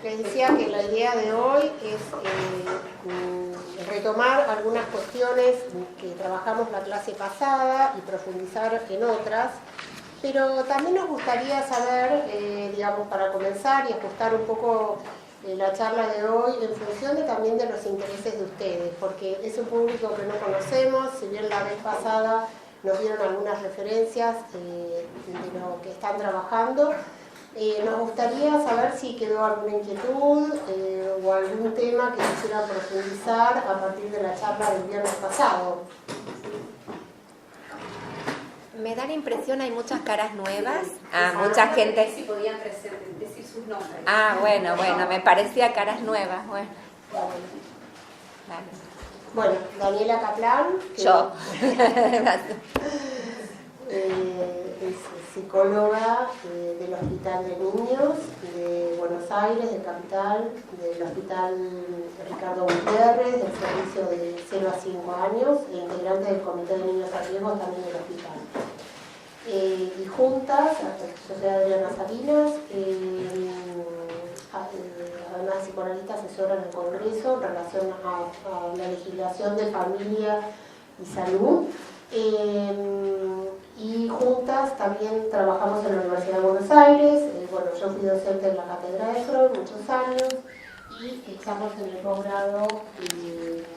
Les decía que la idea de hoy es retomar algunas cuestiones que trabajamos la clase pasada y profundizar en otras, pero también nos gustaría saber, digamos, para comenzar y ajustar un poco la charla de hoy en función también de los intereses de ustedes, porque es un público que no conocemos, si bien la vez pasada nos dieron algunas referencias de lo que están trabajando. Nos gustaría saber si quedó alguna inquietud o algún tema que quisieran profundizar a partir de la charla del viernes pasado. Me da la impresión, hay muchas caras nuevas, mucha gente. Si podían decir sus nombres. Bueno, me parecía caras nuevas. Bueno, Daniela Kaplan. Yo. Es psicóloga del Hospital de Niños de Buenos Aires, de Capital, del Hospital Ricardo Gutiérrez, del servicio de 0 a 5 años, e integrante del Comité de Niños a Riesgo también del hospital. Y juntas, yo soy Adriana Salinas, además psicoanalista asesora en el Congreso en relación a la legislación de familia y salud. Y juntas también trabajamos en la Universidad de Buenos Aires. Yo fui docente en la cátedra de Freud muchos años y estamos en el posgrado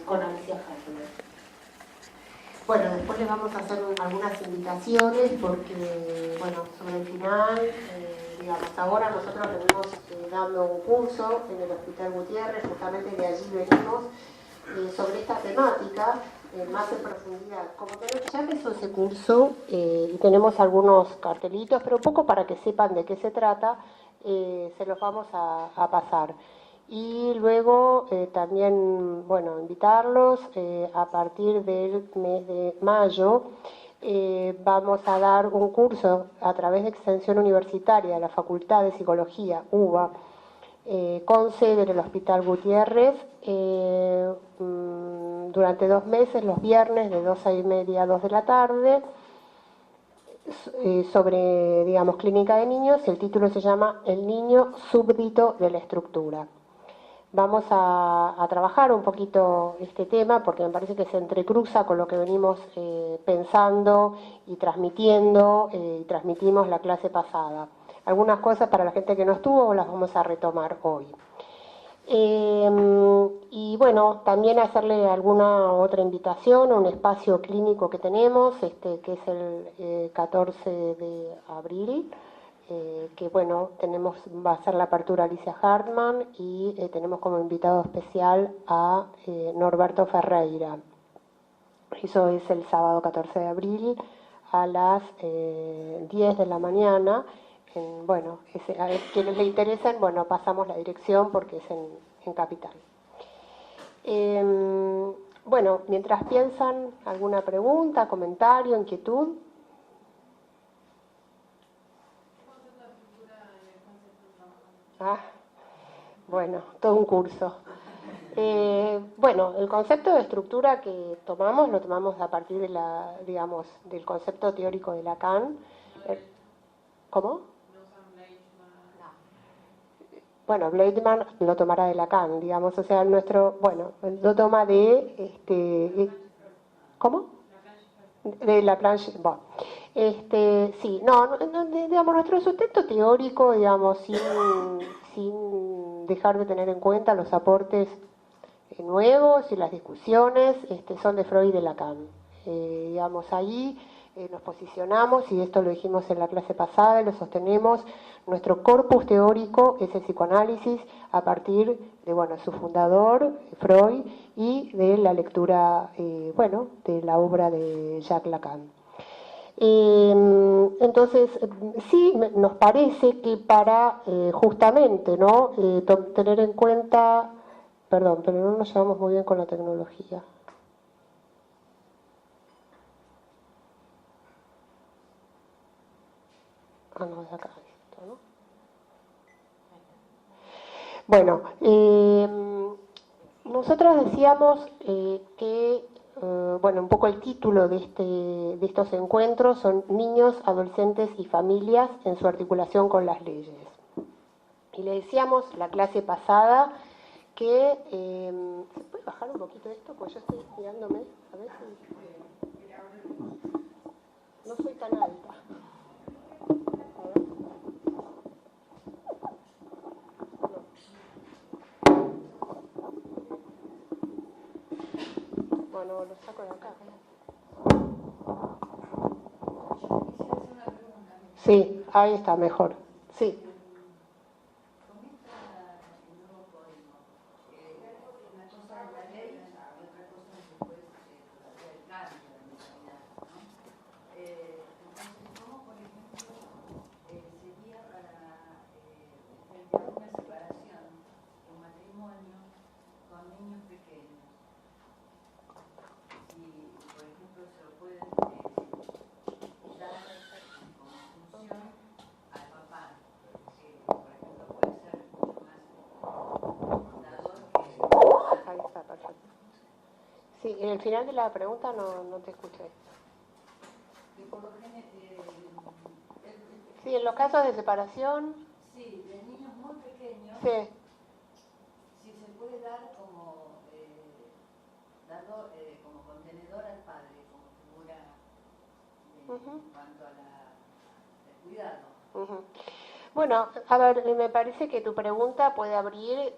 con Alicia Hartman. Después les vamos a hacer algunas invitaciones porque, sobre el final, ahora nosotros venimos dando un curso en el Hospital Gutiérrez, justamente de allí venimos, sobre esta temática, más en profundidad. Como ya empezó ese curso, tenemos algunos cartelitos, pero un poco para que sepan de qué se trata, se los vamos a pasar. Y luego también, invitarlos, a partir del mes de mayo, vamos a dar un curso a través de Extensión Universitaria de la Facultad de Psicología, UBA, con sede en el Hospital Gutiérrez, durante 2 meses, los viernes, de 2:30 a 2 de la tarde, sobre, clínica de niños. El título se llama El niño súbdito de la estructura. Vamos a trabajar un poquito este tema porque me parece que se entrecruza con lo que venimos pensando y transmitiendo y transmitimos la clase pasada. Algunas cosas para la gente que no estuvo las vamos a retomar hoy. También hacerle alguna otra invitación a un espacio clínico que tenemos, que es el 14 de abril, va a ser la apertura Alicia Hartman y tenemos como invitado especial a Norberto Ferreira. Eso es el sábado 14 de abril a las 10 de la mañana. A quienes le interesen, pasamos la dirección porque es en Capital. Mientras piensan, ¿alguna pregunta, comentario, inquietud? Todo un curso. El concepto de estructura que tomamos, lo tomamos a partir de del concepto teórico de Lacan. ¿Cómo? Bleichmann lo tomará de Lacan, lo toma de, ¿cómo? De Laplanche. Nuestro sustento teórico, sin dejar de tener en cuenta los aportes nuevos y las discusiones, son de Freud y de Lacan. Ahí nos posicionamos, y esto lo dijimos en la clase pasada y lo sostenemos, nuestro corpus teórico es el psicoanálisis a partir de su fundador, Freud, y de la lectura, de la obra de Jacques Lacan. Entonces, sí, nos parece que para justamente tener en cuenta, perdón, pero no nos llevamos muy bien con la tecnología. De acá, esto, ¿no? Nosotros decíamos que un poco el título de estos encuentros son Niños, Adolescentes y Familias en su articulación con las leyes. Y le decíamos la clase pasada que... ¿se puede bajar un poquito esto? Pues yo estoy mirándome, a ver si... No soy tan alta. A ver. No. Bueno, lo saco de acá. Sí, ahí está, mejor. Sí. Ahí está, perfecto. Sí, en el final de la pregunta no te escuché. Sí, en los casos de separación... Sí, de niños muy pequeños, Sí. si se puede dar como, como contenedor al padre, como figura en cuanto al cuidado. Bueno, a ver, me parece que tu pregunta puede abrir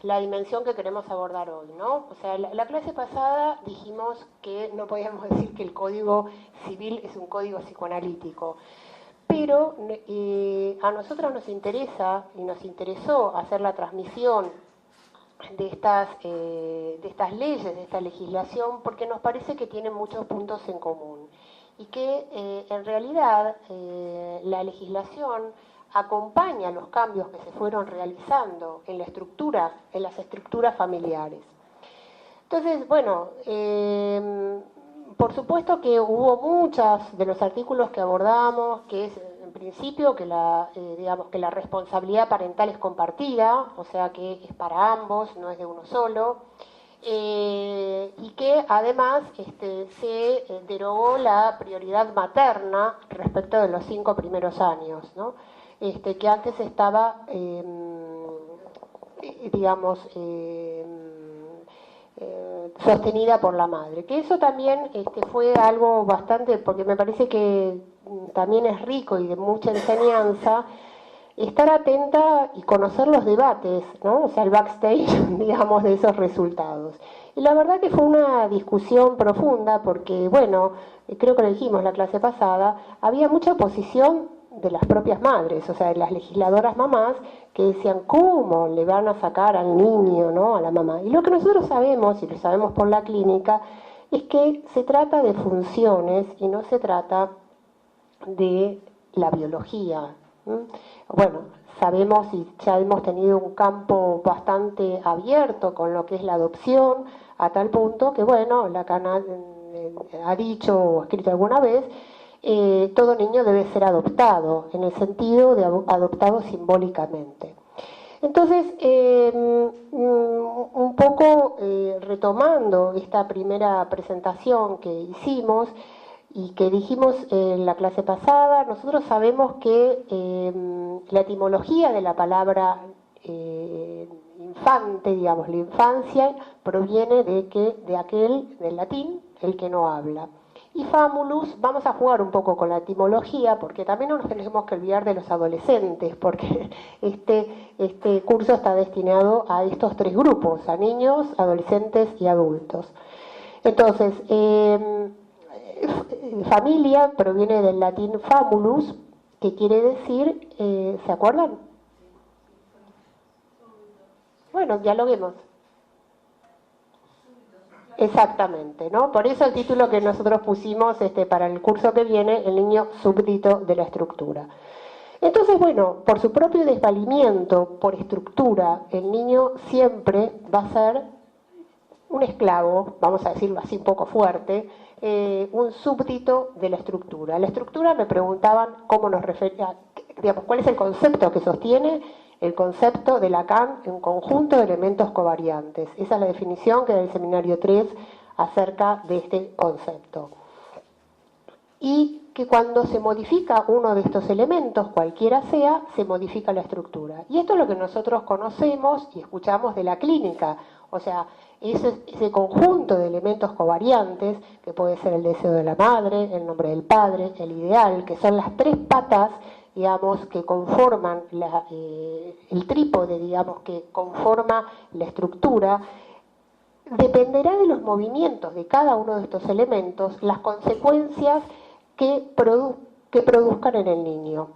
la dimensión que queremos abordar hoy, ¿no? O sea, la clase pasada dijimos que no podíamos decir que el Código Civil es un código psicoanalítico, pero a nosotros nos interesa y nos interesó hacer la transmisión de estas leyes, de esta legislación, porque nos parece que tienen muchos puntos en común y que en realidad la legislación acompaña los cambios que se fueron realizando en la estructura, en las estructuras familiares. Entonces, bueno, por supuesto que hubo muchos de los artículos que abordamos, que es en principio que digamos que la responsabilidad parental es compartida, o sea que es para ambos, no es de uno solo, y que además se derogó la prioridad materna respecto de los 5 primeros años, ¿no? Que antes estaba, digamos, sostenida por la madre, que eso también fue algo bastante, porque me parece que también es rico y de mucha enseñanza, estar atenta y conocer los debates, ¿no? O sea, el backstage, digamos, de esos resultados. Y la verdad que fue una discusión profunda porque, bueno, creo que lo dijimos la clase pasada, había mucha oposición de las propias madres, o sea, de las legisladoras mamás, que decían, ¿cómo le van a sacar al niño, ¿no? A la mamá? Y lo que nosotros sabemos, y lo sabemos por la clínica, es que se trata de funciones y no se trata de la biología. Bueno, sabemos y ya hemos tenido un campo bastante abierto con lo que es la adopción, a tal punto que, bueno, Lacan ha dicho o escrito alguna vez, todo niño debe ser adoptado, en el sentido de adoptado simbólicamente. Entonces, un poco retomando esta primera presentación que hicimos y que dijimos en la clase pasada, nosotros sabemos que la etimología de la palabra infante, digamos, la infancia, proviene de aquel, del latín, el que no habla. Y famulus, vamos a jugar un poco con la etimología, porque también no nos tenemos que olvidar de los adolescentes, porque este curso está destinado a estos 3 grupos, a niños, adolescentes y adultos. Entonces, familia proviene del latín famulus, que quiere decir, ¿se acuerdan? Bueno, dialoguemos. Exactamente, ¿no? Por eso el título que nosotros pusimos para el curso que viene, el niño súbdito de la estructura. Entonces, bueno, por su propio desvalimiento, por estructura, el niño siempre va a ser un esclavo, vamos a decirlo así un poco fuerte, un súbdito de la estructura. La estructura, me preguntaban cómo nos refería, digamos, cuál es el concepto que sostiene el concepto de Lacan, un conjunto de elementos covariantes. Esa es la definición que da el seminario 3 acerca de este concepto. Y que cuando se modifica uno de estos elementos, cualquiera sea, se modifica la estructura. Y esto es lo que nosotros conocemos y escuchamos de la clínica, o sea, ese conjunto de elementos covariantes, que puede ser el deseo de la madre, el nombre del padre, el ideal, que son las tres patas, digamos, que conforman el trípode, digamos, que conforma la estructura, dependerá de los movimientos de cada uno de estos elementos, las consecuencias que produzcan en el niño.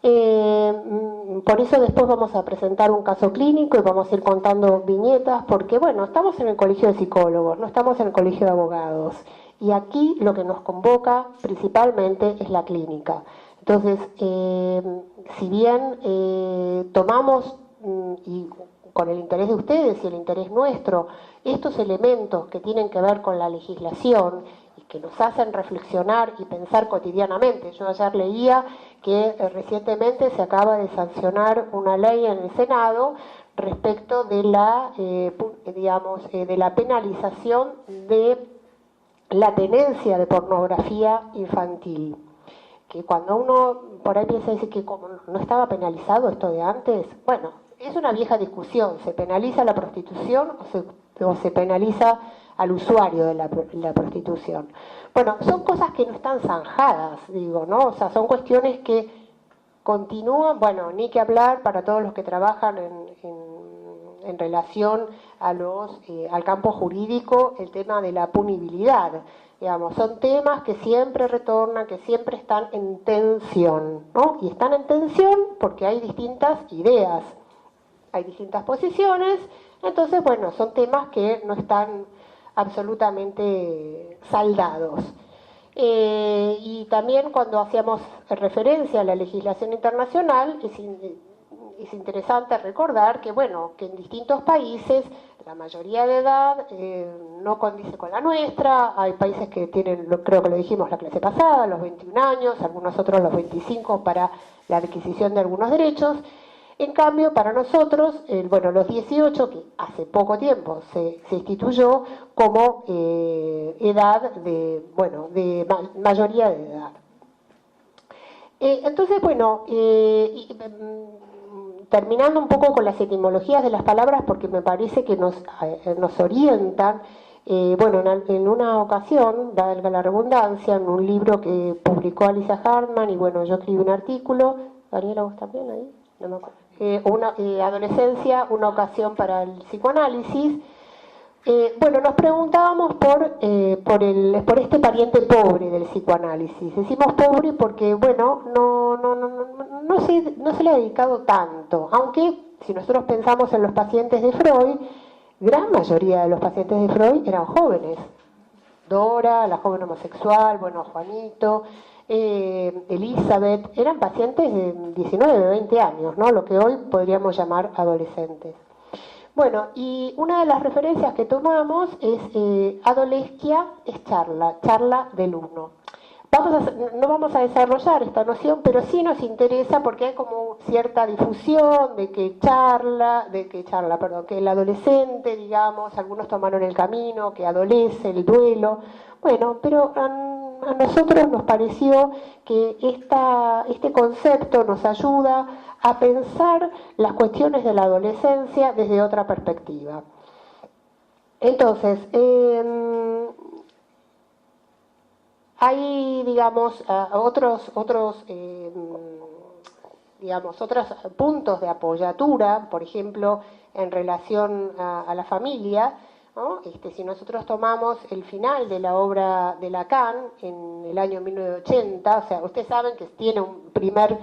Por eso después vamos a presentar un caso clínico y vamos a ir contando viñetas, porque bueno, estamos en el colegio de psicólogos, no estamos en el colegio de abogados, y aquí lo que nos convoca principalmente es la clínica. Entonces, si bien tomamos, y con el interés de ustedes y el interés nuestro, estos elementos que tienen que ver con la legislación y que nos hacen reflexionar y pensar cotidianamente. Yo ayer leía que recientemente se acaba de sancionar una ley en el Senado respecto de la, de la penalización de la tenencia de pornografía infantil. Que cuando uno por ahí piensa decir que como no estaba penalizado esto de antes, bueno, es una vieja discusión, ¿se penaliza la prostitución o se penaliza al usuario de la prostitución? Bueno, son cosas que no están zanjadas, digo, ¿no? O sea, son cuestiones que continúan, bueno, ni que hablar para todos los que trabajan en relación a al campo jurídico, el tema de la punibilidad. Digamos, son temas que siempre retornan, que siempre están en tensión, ¿no? Y están en tensión porque hay distintas ideas, hay distintas posiciones, entonces, bueno, son temas que no están absolutamente saldados. Y también cuando hacíamos referencia a la legislación internacional, es interesante recordar que, bueno, que en distintos países la mayoría de edad no condice con la nuestra. Hay países que tienen, creo que lo dijimos la clase pasada, los 21 años, algunos otros los 25 para la adquisición de algunos derechos. En cambio, para nosotros, bueno, los 18, que hace poco tiempo se instituyó como edad de, bueno, de mayoría de edad. Entonces, bueno, terminando un poco con las etimologías de las palabras, porque me parece que nos orientan, bueno, en una ocasión, valga la redundancia, en un libro que publicó Alicia Hartman, y bueno, yo escribí un artículo, Daniela, ¿vos también ahí? No me acuerdo. Adolescencia, una ocasión para el psicoanálisis. Bueno, nos preguntábamos por este pariente pobre del psicoanálisis. Decimos pobre porque, bueno, no se le ha dedicado tanto, aunque si nosotros pensamos en los pacientes de Freud, gran mayoría de los pacientes de Freud eran jóvenes. Dora, la joven homosexual, bueno, Juanito, Elizabeth, eran pacientes de 19, 20 años, ¿no? Lo que hoy podríamos llamar adolescentes. Bueno, y una de las referencias que tomamos es Adoleschia es charla del uno. No vamos a desarrollar esta noción, pero sí nos interesa porque hay como cierta difusión de que que el adolescente, digamos, algunos tomaron el camino, que adolece, el duelo. Bueno, pero a nosotros nos pareció que este concepto nos ayuda a pensar las cuestiones de la adolescencia desde otra perspectiva. Entonces, hay, digamos, otros puntos de apoyatura, por ejemplo, en relación a la familia, ¿no? Si nosotros tomamos el final de la obra de Lacan en el año 1980, o sea, ustedes saben que tiene un primer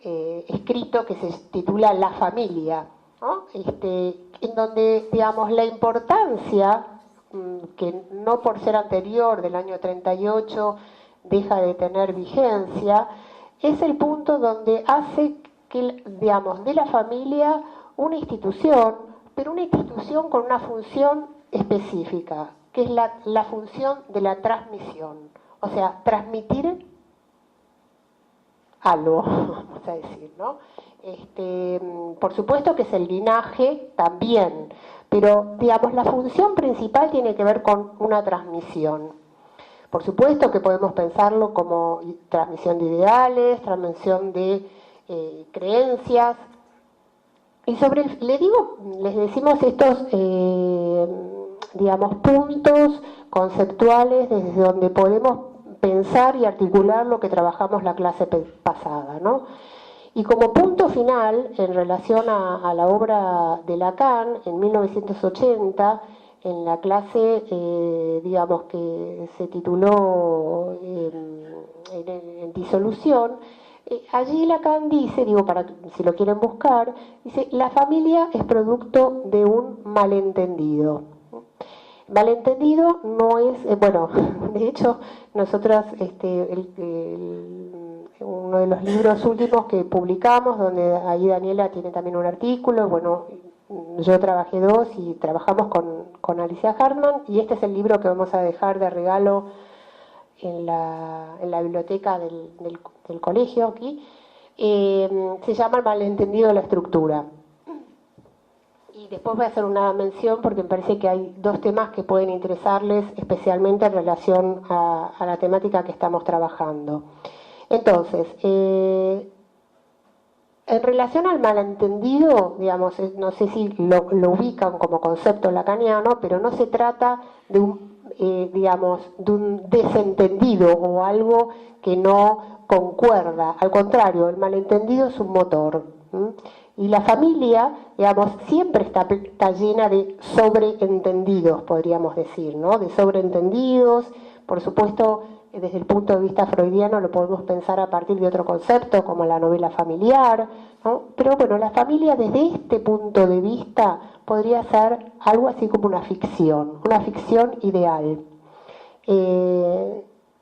escrito que se titula La familia, ¿no? En donde, digamos, la importancia, que no por ser anterior del año 38 deja de tener vigencia, es el punto donde hace que, digamos, de la familia una institución, pero una institución con una función específica, que es la función de la transmisión, o sea, transmitir algo, vamos a decir, ¿no? Por supuesto que es el linaje también, pero, digamos, la función principal tiene que ver con una transmisión. Por supuesto que podemos pensarlo como transmisión de ideales, transmisión de creencias. Y les decimos estos, digamos, puntos conceptuales desde donde podemos pensar y articular lo que trabajamos la clase pasada, ¿no? Y como punto final, en relación a la obra de Lacan, en 1980, en la clase, digamos, que se tituló en disolución, allí Lacan dice, digo, para si lo quieren buscar, dice, la familia es producto de un malentendido. Malentendido no es, bueno, de hecho, nosotras, uno de los libros últimos que publicamos, donde ahí Daniela tiene también un artículo, bueno, yo trabajé 2 y trabajamos con Alicia Hartman, y este es el libro que vamos a dejar de regalo en la biblioteca del colegio aquí. Se llama El malentendido de la estructura. Y después voy a hacer una mención porque me parece que hay 2 temas que pueden interesarles, especialmente en relación a la temática que estamos trabajando. Entonces, en relación al malentendido, digamos, no sé si lo ubican como concepto lacaniano, pero no se trata de un desentendido o algo que no concuerda. Al contrario, el malentendido es un motor. Y la familia, digamos, siempre está llena de sobreentendidos, podríamos decir, ¿no? De sobreentendidos, por supuesto. Desde el punto de vista freudiano lo podemos pensar a partir de otro concepto como la novela familiar, ¿no? Pero bueno, la familia desde este punto de vista podría ser algo así como una ficción ideal.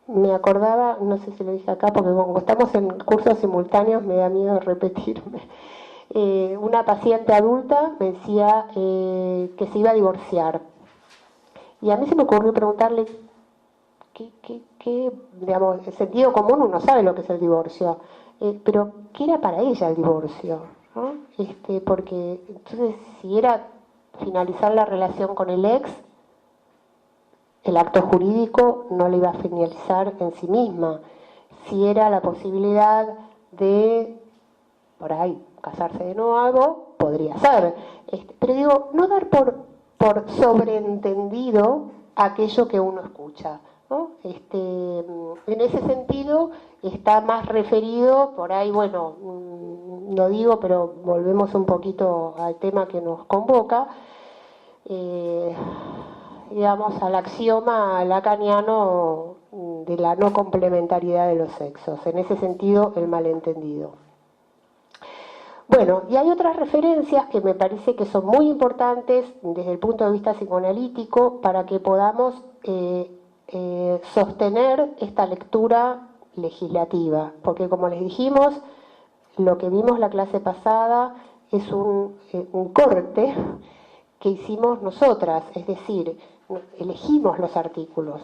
Me acordaba, no sé si lo dije acá, porque como estamos en cursos simultáneos me da miedo repetirme. Una paciente adulta me decía que se iba a divorciar. Y a mí se me ocurrió preguntarle, digamos, el sentido común uno sabe lo que es el divorcio, pero ¿qué era para ella el divorcio? ¿No? Porque entonces si era finalizar la relación con el ex, el acto jurídico no le iba a finalizar en sí misma. Si era la posibilidad de, por ahí, casarse de nuevo, podría ser. Pero digo, no dar por sobreentendido aquello que uno escucha, ¿no? En ese sentido está más referido, por ahí, bueno, no digo, pero volvemos un poquito al tema que nos convoca, digamos, al axioma lacaniano de la no complementariedad de los sexos, en ese sentido el malentendido. Bueno, y hay otras referencias que me parece que son muy importantes desde el punto de vista psicoanalítico para que podamos sostener esta lectura legislativa, porque como les dijimos, lo que vimos la clase pasada es un corte que hicimos nosotras, es decir, elegimos los artículos,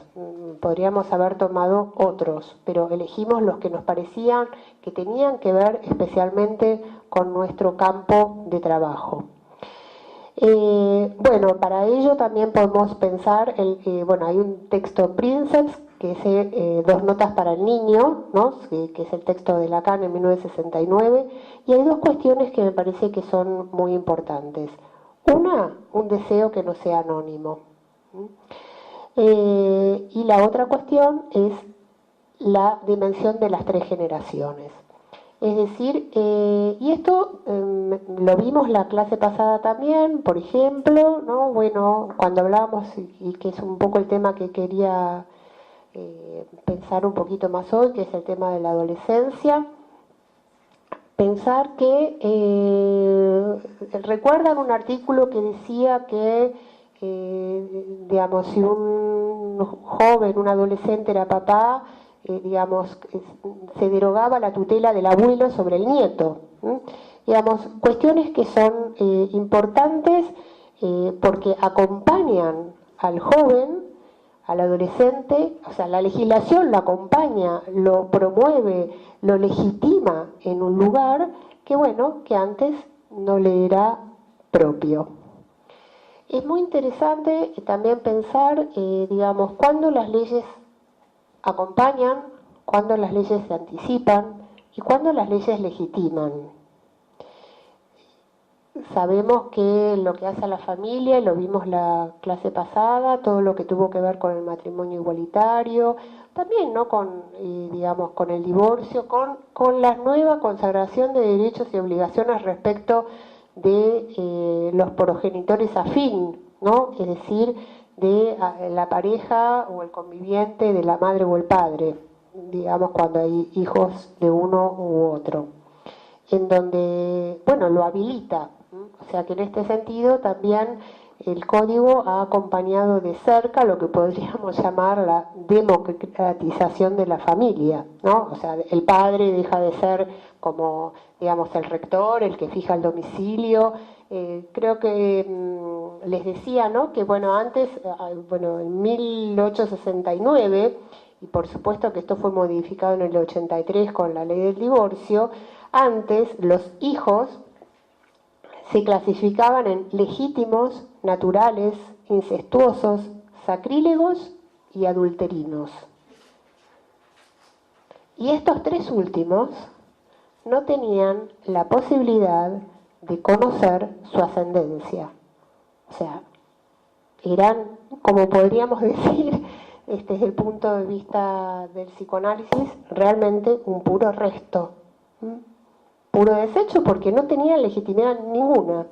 podríamos haber tomado otros, pero elegimos los que nos parecían que tenían que ver especialmente con nuestro campo de trabajo. Bueno, para ello también podemos pensar, bueno, hay un texto Princeps, que es 2 notas para el niño, ¿no? que es el texto de Lacan en 1969, y hay 2 cuestiones que me parece que son muy importantes. Una, un deseo que no sea anónimo. Y la otra cuestión es la dimensión de las 3 generaciones. Es decir, y esto lo vimos la clase pasada también, por ejemplo, ¿no? Bueno, cuando hablábamos, y que es un poco el tema que quería pensar un poquito más hoy, que es el tema de la adolescencia, pensar que, recuerdan un artículo que decía que, digamos, si un joven, un adolescente era papá, digamos, se derogaba la tutela del abuelo sobre el nieto. Digamos, cuestiones que son importantes porque acompañan al joven, al adolescente, o sea, la legislación lo acompaña, lo promueve, lo legitima en un lugar que, bueno, que antes no le era propio. Es muy interesante también pensar, digamos, cuando las leyes acompañan, cuándo las leyes se anticipan y cuándo las leyes legitiman. Sabemos que lo que hace a la familia, lo vimos la clase pasada, todo lo que tuvo que ver con el matrimonio igualitario, también ¿no? Digamos, con el divorcio, con la nueva consagración de derechos y obligaciones respecto de los progenitores afín, ¿no? Es decir, de la pareja o el conviviente de la madre o el padre, digamos, cuando hay hijos de uno u otro, en donde, bueno, lo habilita. O sea que en este sentido también el código ha acompañado de cerca lo que podríamos llamar la democratización de la familia, ¿no? O sea, el padre deja de ser como, digamos, el rector, el que fija el domicilio. Creo que les decía, ¿no? Que bueno, antes, bueno, en 1869, y por supuesto que esto fue modificado en el 83 con la ley del divorcio, antes los hijos se clasificaban en legítimos, naturales, incestuosos, sacrílegos y adulterinos. Y estos tres últimos no tenían la posibilidad de conocer su ascendencia. O sea, eran, como podríamos decir, desde el punto de vista del psicoanálisis, realmente un puro resto. Puro desecho porque no tenían legitimidad ninguna.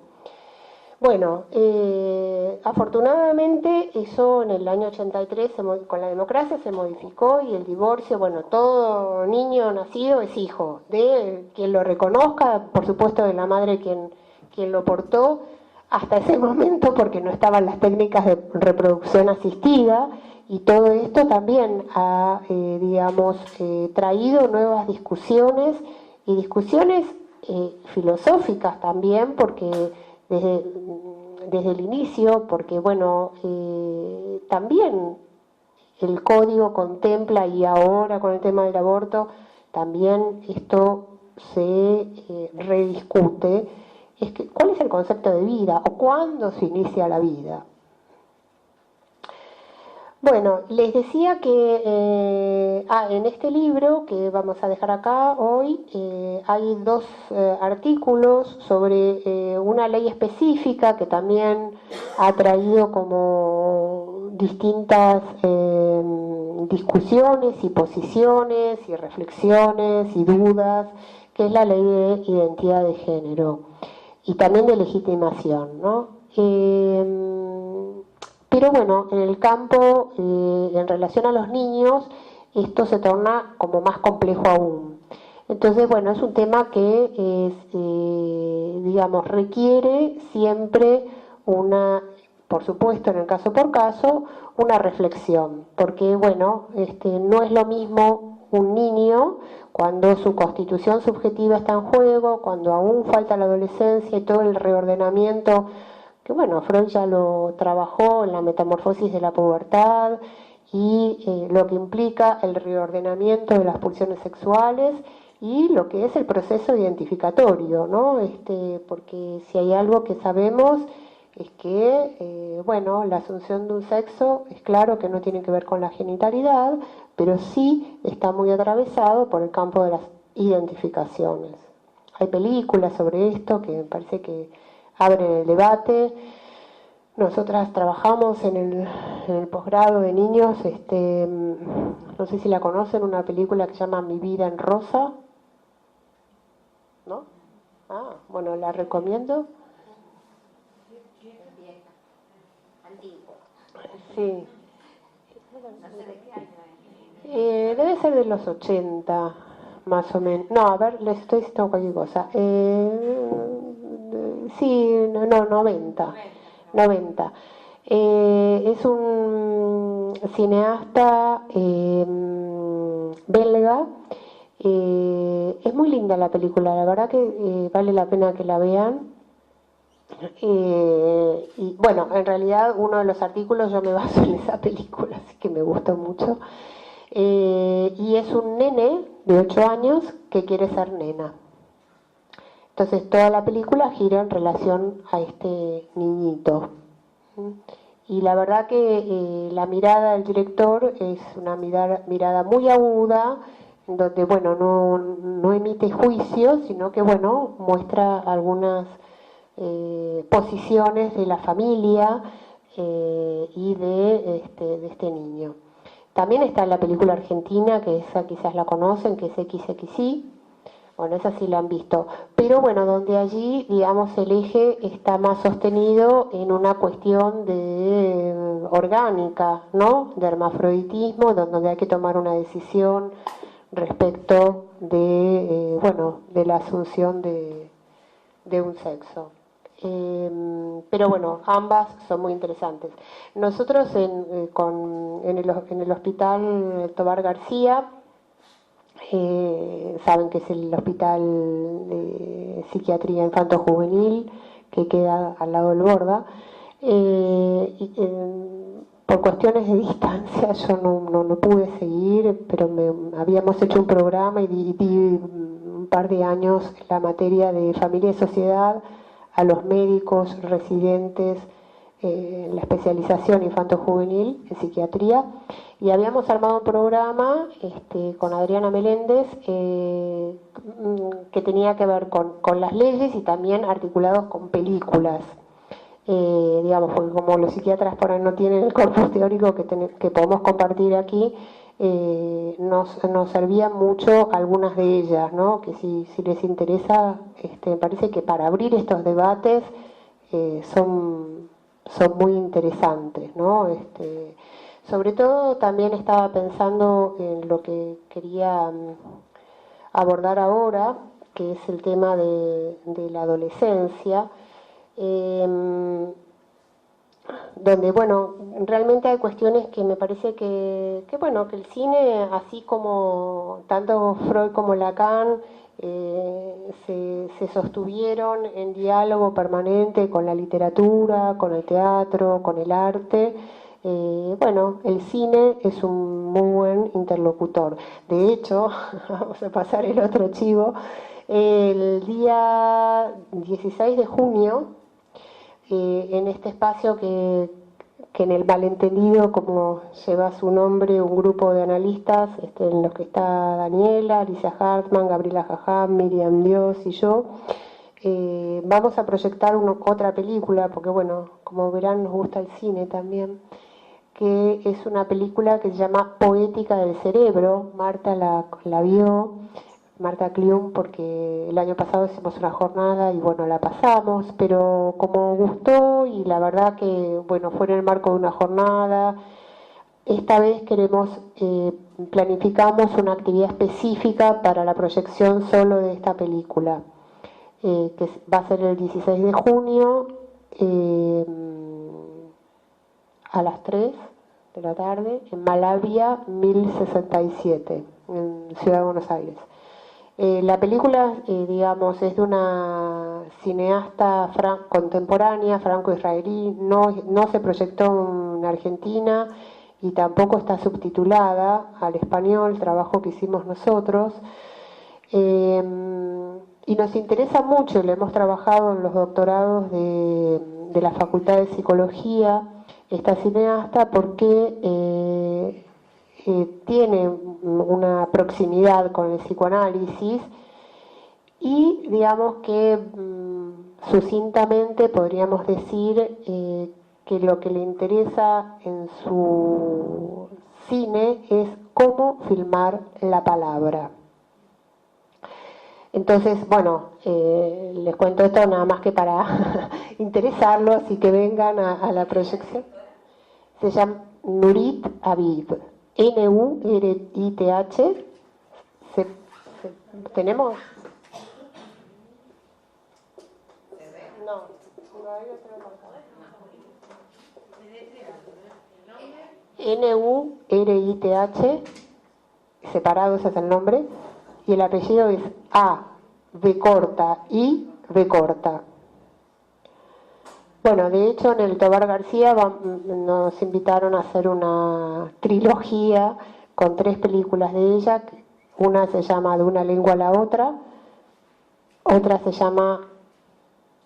Bueno, afortunadamente eso en el año 83 con la democracia se modificó y el divorcio, bueno, todo niño nacido es hijo de quien lo reconozca, por supuesto de la madre quien lo portó hasta ese momento porque no estaban las técnicas de reproducción asistida y todo esto también ha, digamos, traído nuevas discusiones y discusiones filosóficas también, porque desde el inicio, porque bueno, también el código contempla, y ahora con el tema del aborto, también esto se rediscute, es que, ¿cuál es el concepto de vida o cuándo se inicia la vida? Bueno, les decía que en este libro que vamos a dejar acá hoy hay dos artículos sobre una ley específica que también ha traído como distintas discusiones y posiciones y reflexiones y dudas, que es la ley de identidad de género y también de legitimación, ¿no? Pero bueno, en el campo, en relación a los niños, esto se torna como más complejo aún. Entonces, bueno, es un tema que, digamos, requiere siempre por supuesto, en el caso por caso, una reflexión. Porque, bueno, no es lo mismo un niño cuando su constitución subjetiva está en juego, cuando aún falta la adolescencia y todo el reordenamiento que bueno, Freud ya lo trabajó en la metamorfosis de la pubertad y lo que implica el reordenamiento de las pulsiones sexuales y lo que es el proceso identificatorio, ¿no? Porque si hay algo que sabemos es que, bueno, la asunción de un sexo es claro que no tiene que ver con la genitalidad, pero sí está muy atravesado por el campo de las identificaciones. Hay películas sobre esto que me parece que abren el debate. Nosotras trabajamos en el posgrado de niños, no sé si la conocen, una película que se llama Mi vida en rosa, ¿no? Bueno, la recomiendo. Sí. Debe ser de los 80, más o menos. No, a ver, les estoy diciendo cualquier cosa. Sí, no, 90. Es un cineasta belga. Es muy linda la película, la verdad que vale la pena que la vean. Y bueno, en realidad uno de los artículos yo me baso en esa película, así que me gustó mucho. Y es un nene de 8 años que quiere ser nena. Entonces toda la película gira en relación a este niñito. Y la verdad que la mirada del director es una mirada muy aguda, donde, bueno, no emite juicios, sino que, bueno, muestra algunas posiciones de la familia y de este niño. También está la película argentina, que esa quizás la conocen, que es XXI. Bueno, esa sí la han visto. Pero bueno, donde allí, digamos, el eje está más sostenido en una cuestión de orgánica, ¿no? De hermafroditismo, donde hay que tomar una decisión respecto de, bueno, de la asunción de un sexo. Pero bueno, ambas son muy interesantes. Nosotros en el hospital Tobar García, saben que es el hospital de psiquiatría infanto-juvenil que queda al lado del Borda. Por cuestiones de distancia yo no pude seguir, pero habíamos hecho un programa y di un par de años la materia de familia y sociedad a los médicos residentes la especialización infanto-juvenil en psiquiatría, y habíamos armado un programa con Adriana Meléndez que tenía que ver con las leyes y también articulados con películas. Digamos, porque como los psiquiatras por ahí no tienen el corpus teórico que podemos compartir aquí, nos servían mucho algunas de ellas, ¿no? Que si les interesa, me parece que para abrir estos debates son muy interesantes, ¿no? Sobre todo también estaba pensando en lo que quería abordar ahora, que es el tema de la adolescencia, donde, bueno, realmente hay cuestiones que me parece que bueno, que el cine, así como tanto Freud como Lacan, se sostuvieron en diálogo permanente con la literatura, con el teatro, con el arte. Bueno, el cine es un muy buen interlocutor. De hecho, vamos a pasar el otro chivo, el día 16 de junio, en este espacio que en el malentendido, como lleva su nombre, un grupo de analistas, en los que está Daniela, Alicia Hartman, Gabriela Jajam, Miriam Dios y yo, vamos a proyectar otra película, porque bueno, como verán nos gusta el cine también, que es una película que se llama Poética del Cerebro. Marta la vio, Marta Klium, porque el año pasado hicimos una jornada y bueno, la pasamos, pero como gustó y la verdad que bueno, fue en el marco de una jornada, esta vez planificamos una actividad específica para la proyección solo de esta película, que va a ser el 16 de junio a las 3 de la tarde en Malavia 1067, en Ciudad de Buenos Aires. La película, digamos, es de una cineasta contemporánea, franco-israelí, no se proyectó en Argentina y tampoco está subtitulada al español, trabajo que hicimos nosotros. Y nos interesa mucho, le hemos trabajado en los doctorados de la Facultad de Psicología, esta cineasta, porque tiene una proximidad con el psicoanálisis y digamos que sucintamente podríamos decir que lo que le interesa en su cine es cómo filmar la palabra. Entonces, bueno, les cuento esto nada más que para interesarlos y que vengan a la proyección. Se llama Nurit Aviv, N-U-R-I-T-H. ¿Tenemos? No, hay otro acá. N-U-R-I-T-H, separado ese es el nombre, y el apellido es A, B corta, I, B corta. Bueno, de hecho en el Tobar García nos invitaron a hacer una trilogía con 3 películas de ella. Una se llama De una lengua a la otra se llama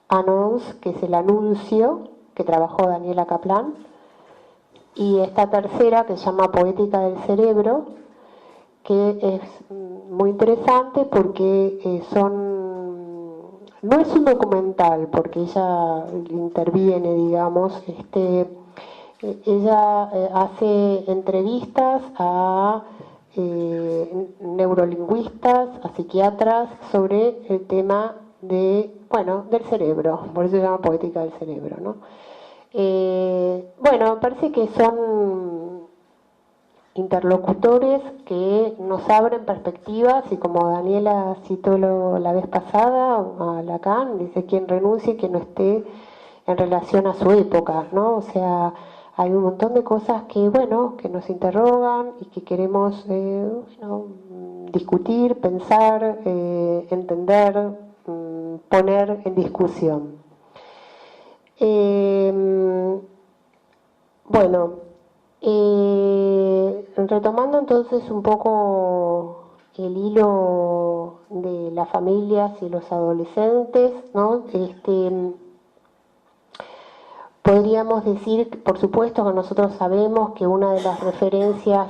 Announce, que es el anuncio, que trabajó Daniela Kaplan, y esta tercera que se llama Poética del Cerebro, que es muy interesante porque no es un documental, porque ella interviene, digamos, ella hace entrevistas a neurolingüistas, a psiquiatras sobre el tema del cerebro, por eso se llama Poética del Cerebro, ¿no? Me parece que son interlocutores que nos abren perspectivas y, como Daniela citó la vez pasada a Lacan, dice: quien renuncie, que no esté en relación a su época, ¿no? O sea, hay un montón de cosas que nos interrogan y que queremos discutir, pensar, entender, poner en discusión. Retomando entonces un poco el hilo de las familias y los adolescentes, ¿no? Podríamos decir, por supuesto, que nosotros sabemos que una de las referencias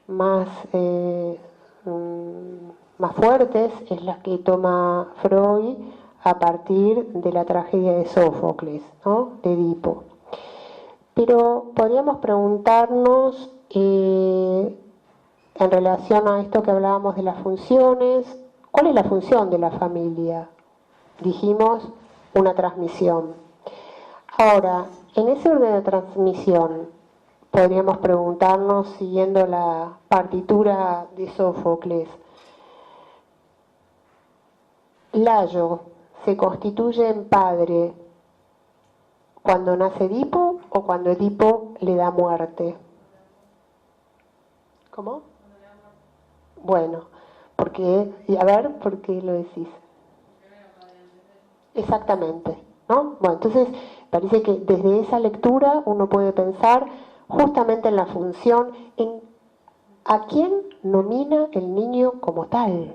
más fuertes es la que toma Freud a partir de la tragedia de Sófocles, ¿no? De Edipo. Pero podríamos preguntarnos, en relación a esto que hablábamos de las funciones, ¿cuál es la función de la familia? Dijimos, una transmisión. Ahora, en ese orden de transmisión, podríamos preguntarnos, siguiendo la partitura de Sófocles, Layo se constituye en padre cuando nace Edipo o cuando Edipo le da muerte. ¿Cómo? Bueno, ¿por qué lo decís? Exactamente, ¿no? Bueno, entonces parece que desde esa lectura uno puede pensar justamente en la función, en a quién nomina el niño como tal.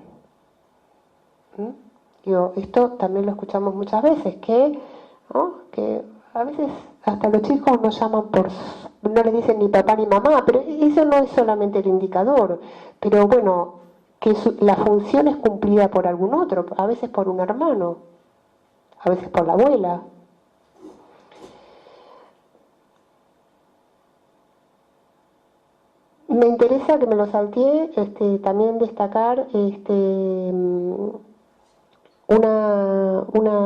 Esto también lo escuchamos muchas veces, que a veces hasta los chicos nos llaman no les dicen ni papá ni mamá, pero eso no es solamente el indicador, pero que la función es cumplida por algún otro, a veces por un hermano, a veces por la abuela. Me interesa, que me lo salteé, también destacar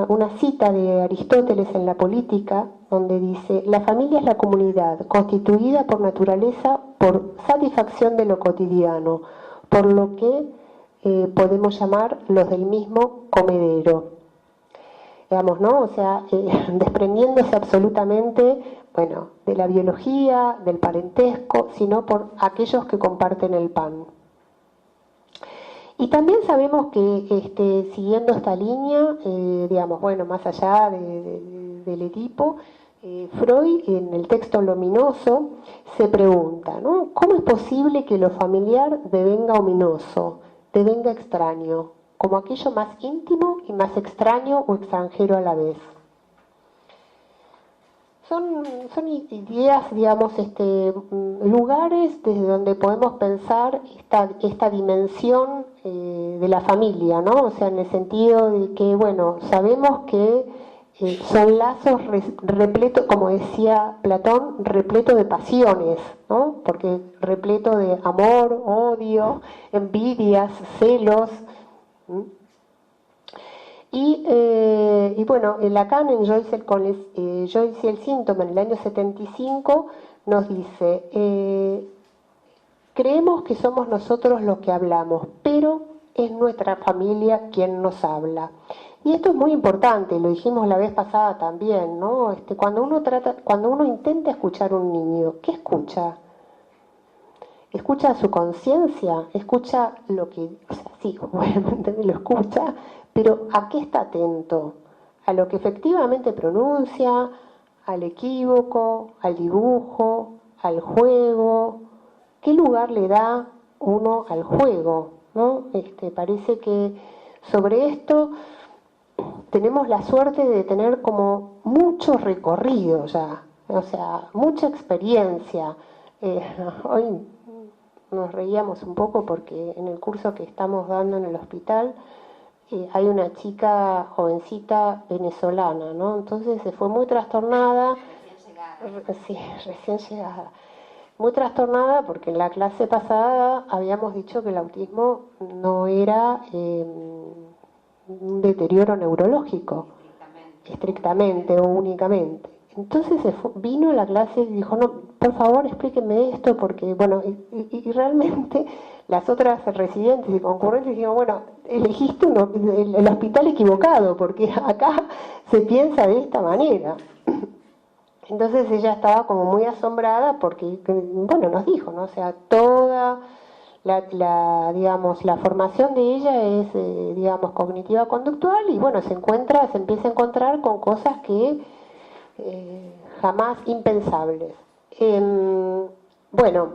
una cita de Aristóteles en La Política, donde dice: la familia es la comunidad constituida por naturaleza por satisfacción de lo cotidiano, por lo que podemos llamar los del mismo comedero. Digamos, ¿no? O sea, desprendiéndose absolutamente, de la biología, del parentesco, sino por aquellos que comparten el pan. Y también sabemos que, siguiendo esta línea, más allá del Edipo, Freud, en el texto Luminoso, se pregunta, ¿no? ¿Cómo es posible que lo familiar devenga ominoso, devenga extraño, como aquello más íntimo y más extraño o extranjero a la vez? Son ideas, lugares desde donde podemos pensar esta dimensión de la familia, ¿no? O sea, en el sentido de que, sabemos que son lazos repletos, como decía Platón, repleto de pasiones, ¿no? Porque repleto de amor, odio, envidias, celos. Lacan, en Joyce y el síntoma, en el año 75, nos dice: creemos que somos nosotros los que hablamos, pero es nuestra familia quien nos habla. Y esto es muy importante, lo dijimos la vez pasada también, ¿no? Cuando uno intenta escuchar a un niño, ¿qué escucha? ¿Escucha su conciencia? ¿Escucha lo que...? O sea, sí, obviamente lo escucha, pero ¿a qué está atento? ¿A lo que efectivamente pronuncia? ¿Al equívoco? ¿Al dibujo? ¿Al juego? ¿Qué lugar le da uno al juego? ¿No? Parece que sobre esto tenemos la suerte de tener como mucho recorrido ya, o sea, mucha experiencia. Eh, Hoy nos reíamos un poco porque en el curso que estamos dando en el hospital hay una chica jovencita venezolana, ¿no? Entonces se fue muy trastornada, sí, recién llegada, muy trastornada porque en la clase pasada habíamos dicho que el autismo no era un deterioro neurológico, estrictamente o únicamente. Entonces vino a la clase y dijo, no, por favor explíqueme esto, porque, bueno, y realmente las otras residentes y concurrentes dijeron, bueno, elegiste el hospital equivocado, porque acá se piensa de esta manera. Entonces ella estaba como muy asombrada porque, bueno, nos dijo, ¿no? O sea, toda digamos, la formación de ella es, digamos, cognitiva conductual y, bueno, se empieza a encontrar con cosas que jamás impensables. Bueno,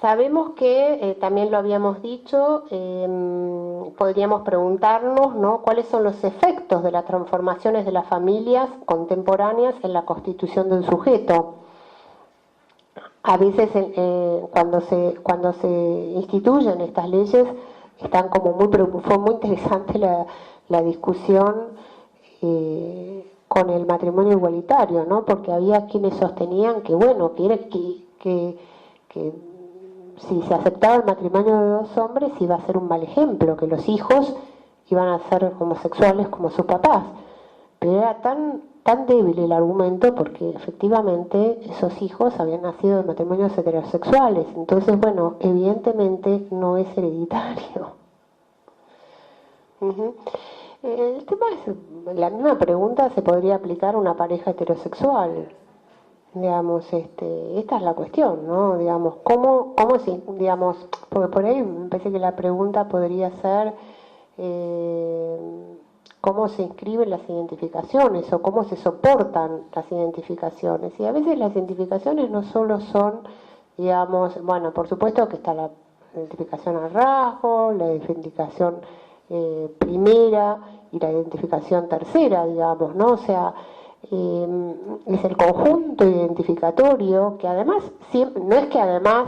sabemos que, también lo habíamos dicho, podríamos preguntarnos, ¿no?, cuáles son los efectos de las transformaciones de las familias contemporáneas en la constitución del sujeto. A veces cuando se instituyen estas leyes están como fue muy interesante la discusión con el matrimonio igualitario, ¿no? Porque había quienes sostenían que, bueno, que si se aceptaba el matrimonio de dos hombres iba a ser un mal ejemplo, que los hijos iban a ser homosexuales como sus papás. Pero era tan débil el argumento porque efectivamente esos hijos habían nacido de matrimonios heterosexuales. Entonces, bueno, evidentemente no es hereditario. El tema es, la misma pregunta se podría aplicar a una pareja heterosexual. Digamos, esta es la cuestión, ¿no? Digamos, ¿cómo si, digamos, porque por ahí me parece que la pregunta podría ser cómo se inscriben las identificaciones o cómo se soportan las identificaciones. Y a veces las identificaciones no solo son, digamos, bueno, por supuesto que está la identificación al rasgo, la identificación primera y la identificación tercera, digamos, ¿no? O sea, es el conjunto identificatorio que además, no es que además,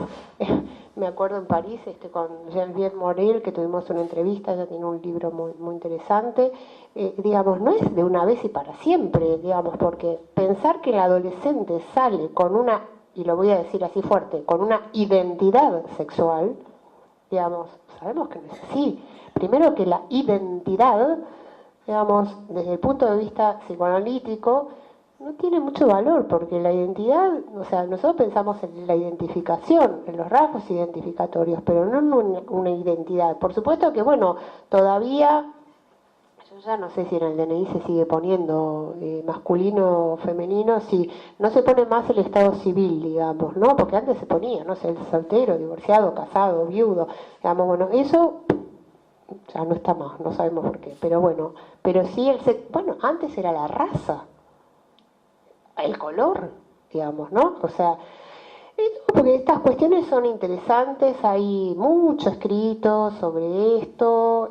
me acuerdo en París con Geneviève Morel, que tuvimos una entrevista, ella tiene un libro muy, muy interesante, digamos, no es de una vez y para siempre, digamos, porque pensar que el adolescente sale con una, y lo voy a decir así fuerte, con una identidad sexual, digamos, sabemos que no es así. Primero que la identidad, digamos, desde el punto de vista psicoanalítico, no tiene mucho valor, porque la identidad, o sea, nosotros pensamos en la identificación, en los rasgos identificatorios, pero no en una identidad. Por supuesto que, bueno, todavía, yo ya no sé si en el DNI se sigue poniendo masculino o femenino, si no se pone más el estado civil, digamos, ¿no? Porque antes se ponía, no sé, el soltero, divorciado, casado, viudo, digamos, bueno, eso ya no está más, no sabemos por qué, pero bueno, pero sí bueno, antes era la raza, el color, digamos, ¿no? O sea, porque estas cuestiones son interesantes, hay mucho escrito sobre esto,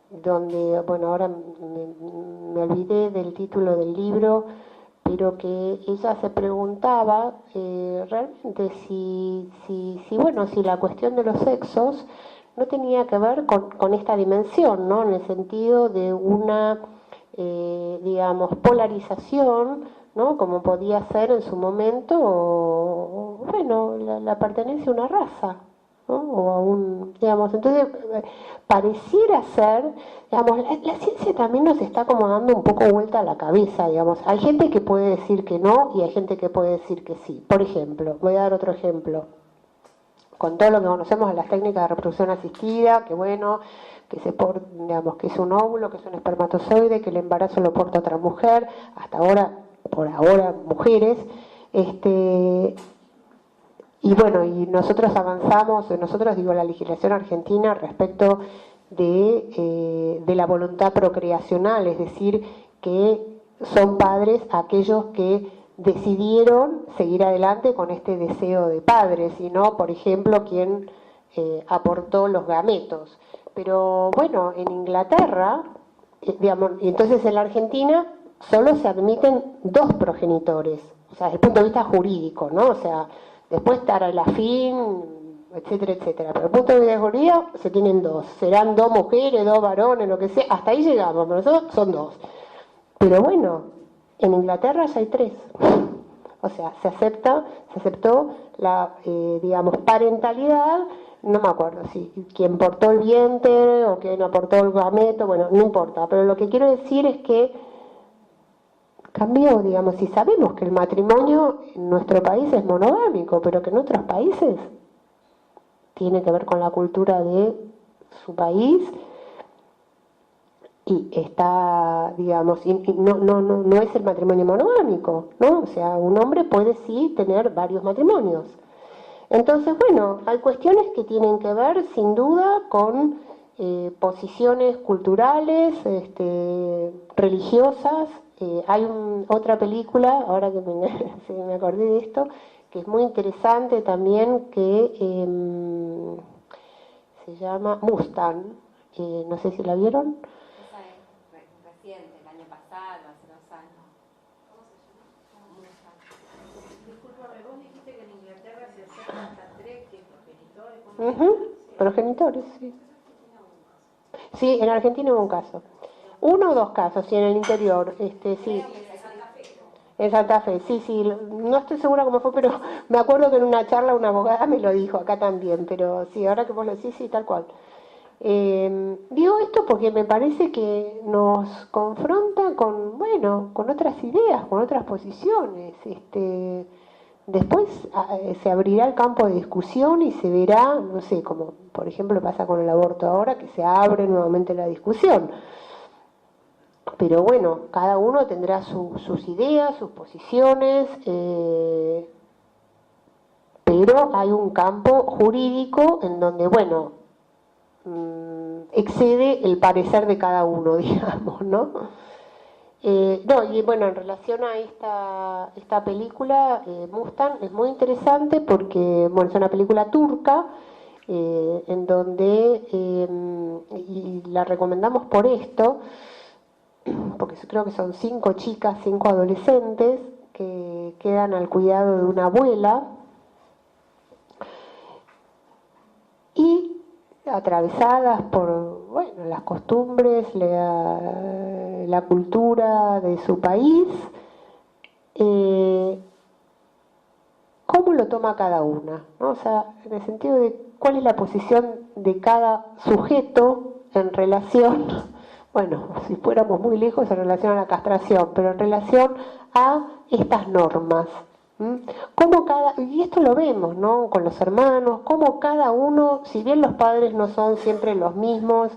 donde, bueno, ahora me olvidé del título del libro, pero que ella se preguntaba realmente bueno, si la cuestión de los sexos no tenía que ver con esta dimensión, ¿no? En el sentido de una, digamos, polarización, ¿no? Como podía ser en su momento, bueno, la pertenencia a una raza, ¿no? O a un, digamos, entonces pareciera ser, digamos, la ciencia también nos está como dando un poco vuelta a la cabeza, digamos. Hay gente que puede decir que no y hay gente que puede decir que sí. Por ejemplo, voy a dar otro ejemplo. Con todo lo que conocemos de las técnicas de reproducción asistida, que bueno, digamos, que es un óvulo, que es un espermatozoide, que el embarazo lo porta otra mujer, hasta ahora, por ahora, mujeres, y bueno, y nosotros avanzamos, digo, la legislación argentina respecto de la voluntad procreacional, es decir, que son padres aquellos que decidieron seguir adelante con este deseo de padres y no, por ejemplo, quien aportó los gametos. Pero bueno, en Inglaterra, digamos, y entonces en la Argentina solo se admiten 2 progenitores. o sea, desde el punto de vista jurídico, ¿no? O sea, después estará el afín, etcétera, etcétera. Pero desde el punto de vista jurídico se tienen dos. Serán dos mujeres, dos varones, lo que sea. Hasta ahí llegamos, pero nosotros son dos. Pero bueno, en Inglaterra ya hay tres. O sea, se aceptó la, digamos, parentalidad, no me acuerdo si quien portó el vientre o quien aportó el gameto, bueno, no importa. Pero lo que quiero decir es que cambió, digamos, si sabemos que el matrimonio en nuestro país es monogámico, pero que en otros países tiene que ver con la cultura de su país y está, digamos, y no es el matrimonio monogámico, ¿no? O sea, un hombre puede sí tener varios matrimonios. Entonces, bueno, hay cuestiones que tienen que ver, sin duda, con posiciones culturales, religiosas. Hay otra película, ahora que me acordé de esto, que es muy interesante también, que se llama Mustang. No sé si la vieron. Esa es reciente, el año pasado, hace 2 años. ¿Cómo se llama? Disculpame, vos dijiste que en Inglaterra se aceptan hasta 3 que progenitores. Progenitores, sí. Sí, en Argentina hubo un caso. 1 o 2 casos, sí, en el interior, sí. En Santa Fe, sí, no estoy segura cómo fue, pero me acuerdo que en una charla una abogada me lo dijo, acá también, pero sí, ahora que vos lo decís, sí, tal cual. Digo esto porque me parece que nos confronta con, bueno, con otras ideas, con otras posiciones. Después se abrirá el campo de discusión y se verá, no sé, como por ejemplo pasa con el aborto ahora, que se abre nuevamente la discusión. Pero bueno, cada uno tendrá sus ideas, sus posiciones, pero hay un campo jurídico en donde, bueno, excede el parecer de cada uno, digamos, ¿no? No, y bueno, en relación a esta película, Mustang, es muy interesante porque, bueno, es una película turca, en donde, y la recomendamos por esto, porque creo que son 5 chicas, 5 adolescentes, que quedan al cuidado de una abuela, y atravesadas por, bueno, las costumbres, la cultura de su país, ¿cómo lo toma cada una? ¿No? O sea, en el sentido de cuál es la posición de cada sujeto en relación, bueno, si fuéramos muy lejos en relación a la castración, pero en relación a estas normas. Cómo y esto lo vemos, ¿no? Con los hermanos, cómo cada uno, si bien los padres no son siempre los mismos,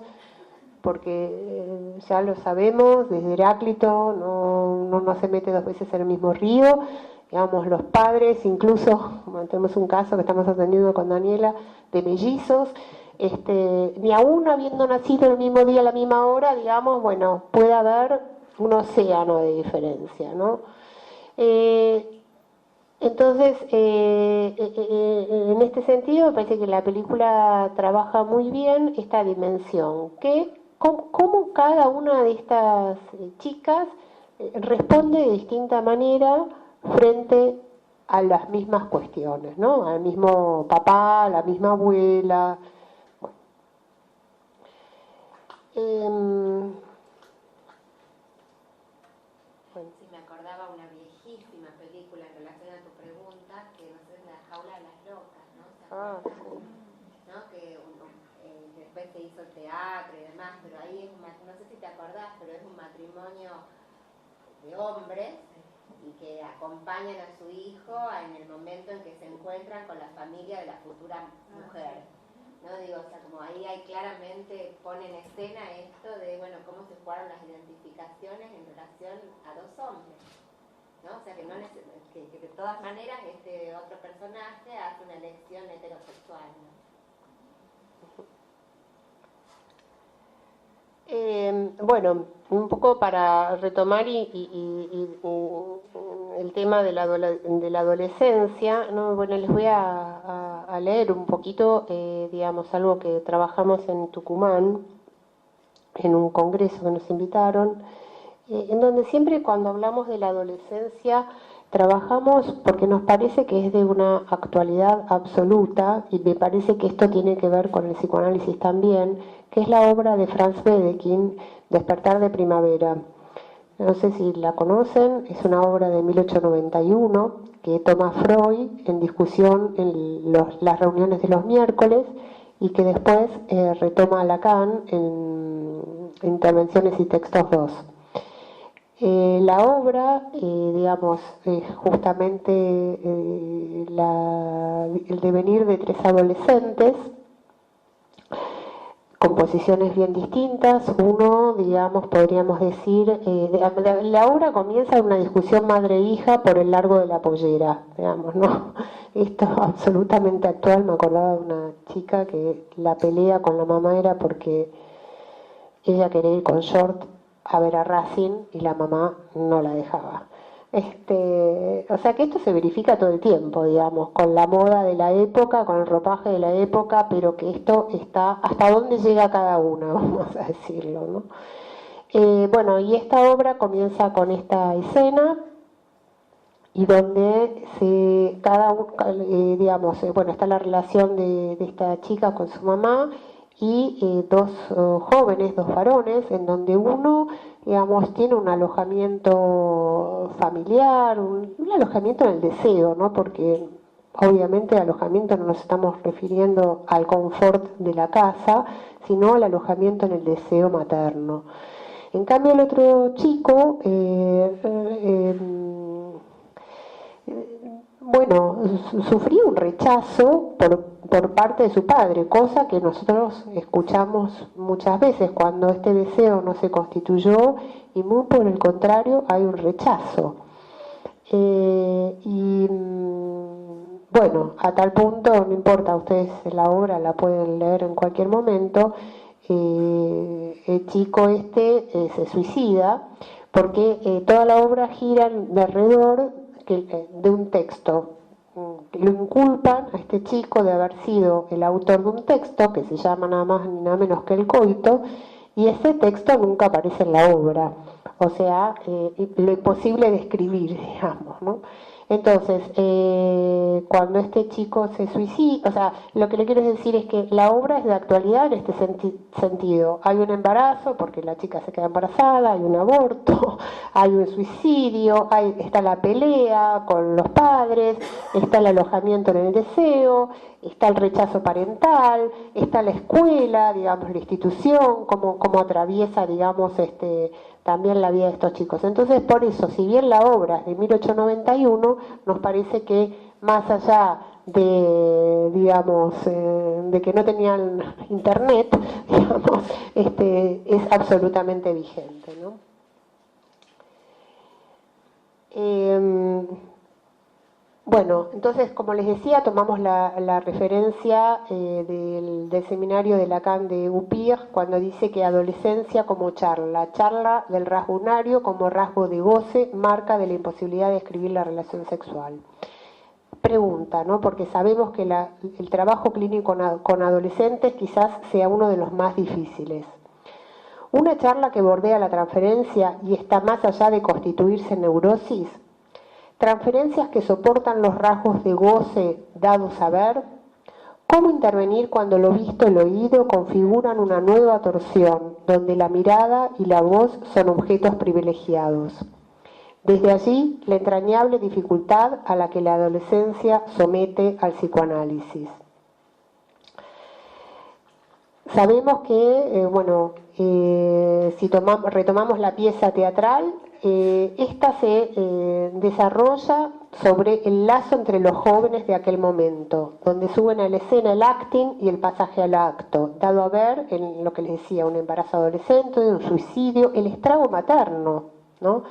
porque ya lo sabemos, desde Heráclito no se mete 2 veces en el mismo río, digamos, los padres, incluso, bueno, tenemos un caso que estamos atendiendo con Daniela, de mellizos, ni aún habiendo nacido el mismo día, a la misma hora, digamos, bueno, puede haber un océano de diferencia, ¿no? Entonces, en este sentido, me parece que la película trabaja muy bien esta dimensión, que cómo cada una de estas chicas responde de distinta manera frente a las mismas cuestiones, ¿no? Al mismo papá, a la misma abuela. Bueno. Sí, me acordaba una viejísima película en relación a tu pregunta, que no sé, La jaula de las locas, ¿no? ¿No? Que después se hizo teatro y demás, pero ahí es no sé si te acordás, pero es un matrimonio de hombres y que acompañan a su hijo en el momento en que se encuentran con la familia de la futura mujer. ¿No? Digo, o sea, como ahí hay claramente, pone en escena esto de, bueno, cómo se jugaron las identificaciones en relación a 2 hombres, ¿no? O sea, que de todas maneras este otro personaje hace una elección heterosexual, ¿no? Bueno, un poco para retomar el tema de la adolescencia, ¿no? Bueno, les voy a leer un poquito, digamos, algo que trabajamos en Tucumán, en un congreso que nos invitaron, en donde siempre cuando hablamos de la adolescencia Trabajamos porque nos parece que es de una actualidad absoluta, y me parece que esto tiene que ver con el psicoanálisis también, que es la obra de Franz Wedekind, Despertar de Primavera. No sé si la conocen, es una obra de 1891 que toma Freud en discusión en las reuniones de los miércoles, y que después retoma Lacan en Intervenciones y Textos 2. La obra, digamos, es justamente el devenir de tres adolescentes, con posiciones bien distintas. Uno, digamos, podríamos decir, la obra comienza en una discusión madre-hija por el largo de la pollera, digamos, ¿no? Esto es absolutamente actual. Me acordaba de una chica que la pelea con la mamá era porque ella quería ir con short a ver a Racing y la mamá no la dejaba. O sea que esto se verifica todo el tiempo, digamos, con la moda de la época, con el ropaje de la época, pero que esto está hasta dónde llega cada una, vamos a decirlo, ¿no? Bueno, y esta obra comienza con esta escena, y donde digamos, bueno, está la relación de esta chica con su mamá, y dos jóvenes, dos varones, en donde uno, digamos, tiene un alojamiento familiar, un alojamiento en el deseo, ¿no? Porque obviamente alojamiento no nos estamos refiriendo al confort de la casa, sino al alojamiento en el deseo materno. En cambio, el otro chico, bueno, sufría un rechazo por parte de su padre, cosa que nosotros escuchamos muchas veces cuando este deseo no se constituyó, y muy por el contrario hay un rechazo. Bueno, a tal punto, no importa, ustedes la obra la pueden leer en cualquier momento, el chico se suicida porque toda la obra gira alrededor de un texto. Lo inculpan a este chico de haber sido el autor de un texto que se llama nada más ni nada menos que El Coito, y ese texto nunca aparece en la obra. O sea, lo imposible de escribir, digamos, ¿no? Entonces, cuando este chico se suicida, o sea, lo que le quiero decir es que la obra es de actualidad en este sentido. Hay un embarazo, porque la chica se queda embarazada, hay un aborto, hay un suicidio, está la pelea con los padres, está el alojamiento en el deseo, está el rechazo parental, está la escuela, digamos, la institución, cómo atraviesa, digamos, también la vida de estos chicos. Entonces, por eso, si bien la obra es de 1891, nos parece que más allá de, digamos, de que no tenían internet, digamos, es absolutamente vigente, ¿no? Bueno, entonces, como les decía, tomamos la referencia del seminario de Lacan de Upir, cuando dice que adolescencia como charla del rasgo unario como rasgo de goce, marca de la imposibilidad de escribir la relación sexual. Pregunta, ¿no? Porque sabemos que el trabajo clínico con adolescentes quizás sea uno de los más difíciles. Una charla que bordea la transferencia y está más allá de constituirse en neurosis. Transferencias que soportan los rasgos de goce dados a ver. ¿Cómo intervenir cuando lo visto y lo oído configuran una nueva torsión, donde la mirada y la voz son objetos privilegiados? Desde allí, la entrañable dificultad a la que la adolescencia somete al psicoanálisis. Sabemos que, si retomamos la pieza teatral, esta se desarrolla sobre el lazo entre los jóvenes de aquel momento, donde suben a la escena el acting y el pasaje al acto, dado a ver, en lo que les decía, un embarazo adolescente, un suicidio, el estrago materno, ¿no?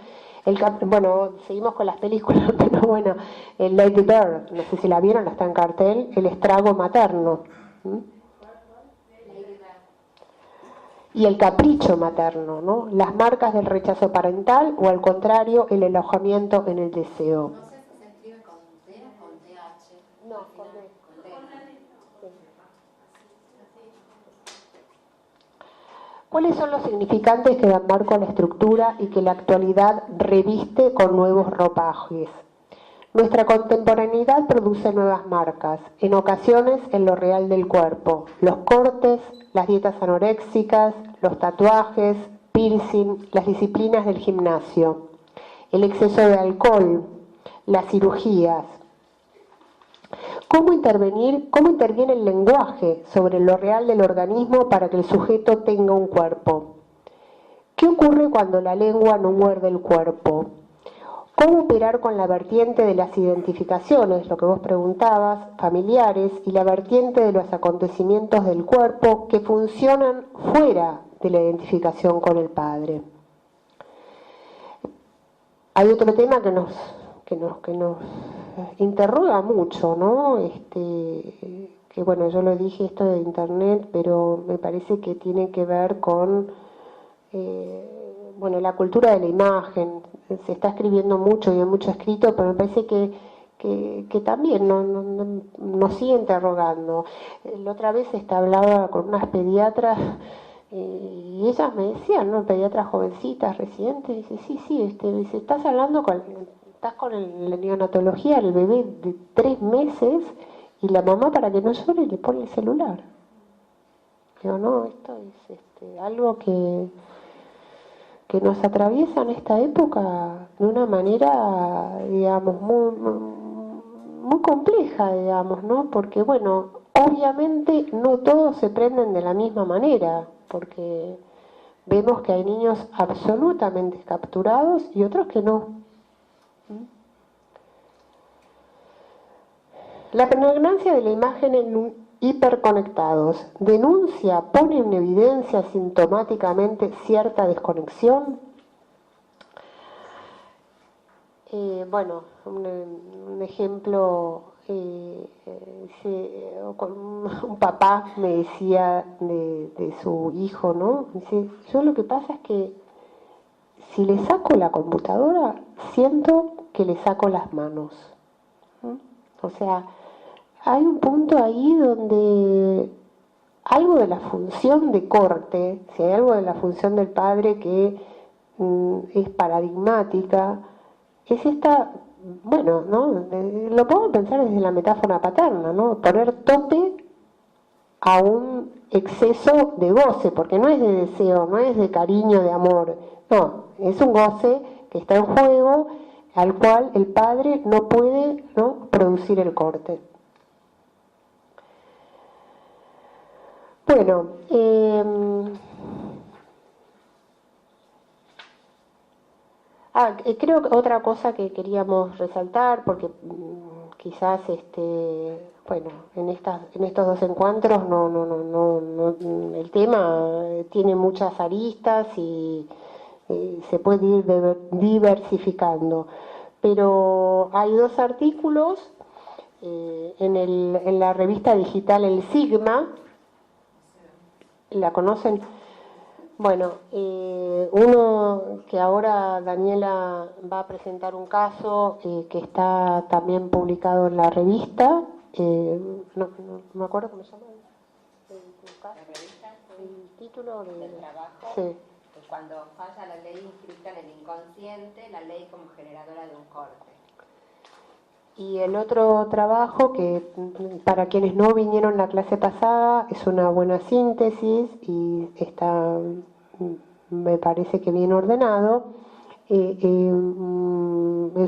Seguimos con las películas, pero bueno, el Lady Bird, no sé si la vieron, está en cartel, el estrago materno. Y el capricho materno, ¿no? Las marcas del rechazo parental, o al contrario, el alojamiento en el deseo. No sé si se escribe con D o con TH. No, con D. ¿Cuáles son los significantes que dan marco a la estructura y que la actualidad reviste con nuevos ropajes? Nuestra contemporaneidad produce nuevas marcas, en ocasiones en lo real del cuerpo. Los cortes, las dietas anoréxicas, los tatuajes, piercing, las disciplinas del gimnasio, el exceso de alcohol, las cirugías. ¿Cómo interviene el lenguaje sobre lo real del organismo para que el sujeto tenga un cuerpo? ¿Qué ocurre cuando la lengua no muerde el cuerpo? ¿Cómo operar con la vertiente de las identificaciones, lo que vos preguntabas, familiares, y la vertiente de los acontecimientos del cuerpo que funcionan fuera de la identificación con el padre? Hay otro tema que nos interroga mucho, ¿no? Que bueno, yo lo dije esto de internet, pero me parece que tiene que ver con bueno, la cultura de la imagen. Se está escribiendo mucho y hay mucho escrito, pero me parece que también nos sigue interrogando. La otra vez hablaba con unas pediatras y ellas me decían, ¿no? Pediatras jovencitas, residentes, dice, sí, dice, estás con la neonatología, el bebé de 3 meses y la mamá para que no llore le pone el celular. Digo, no, esto es algo que nos atraviesa en esta época de una manera, digamos, muy compleja, digamos, ¿no? Porque, bueno, obviamente no todos se prenden de la misma manera, porque vemos que hay niños absolutamente capturados y otros que no. La pregnancia de la imagen en hiperconectados pone en evidencia sintomáticamente cierta desconexión. Bueno, un ejemplo, un papá me decía de su hijo, ¿no? Dice, yo lo que pasa es que si le saco la computadora, siento que le saco las manos. O sea, hay un punto ahí donde algo de la función de corte, si hay algo de la función del padre que es paradigmática, es esta, bueno, ¿no? Lo podemos pensar desde la metáfora paterna, ¿no? Poner tope a un exceso de goce, porque no es de deseo, no es de cariño, de amor, no, es un goce que está en juego, al cual el padre no puede, ¿no?, producir el corte. Bueno, creo que otra cosa que queríamos resaltar, porque quizás bueno, en estos dos encuentros el tema tiene muchas aristas y se puede ir diversificando, pero hay 2 artículos en la revista digital El Sigma. ¿La conocen? Bueno, uno que ahora Daniela va a presentar un caso que está también publicado en la revista, no me acuerdo cómo se llama La revista, el título del trabajo, sí. que cuando falla la ley inscrita en el inconsciente, la ley como generadora de un corte. Y el otro trabajo, que para quienes no vinieron la clase pasada, es una buena síntesis y está, me parece que bien ordenado. Es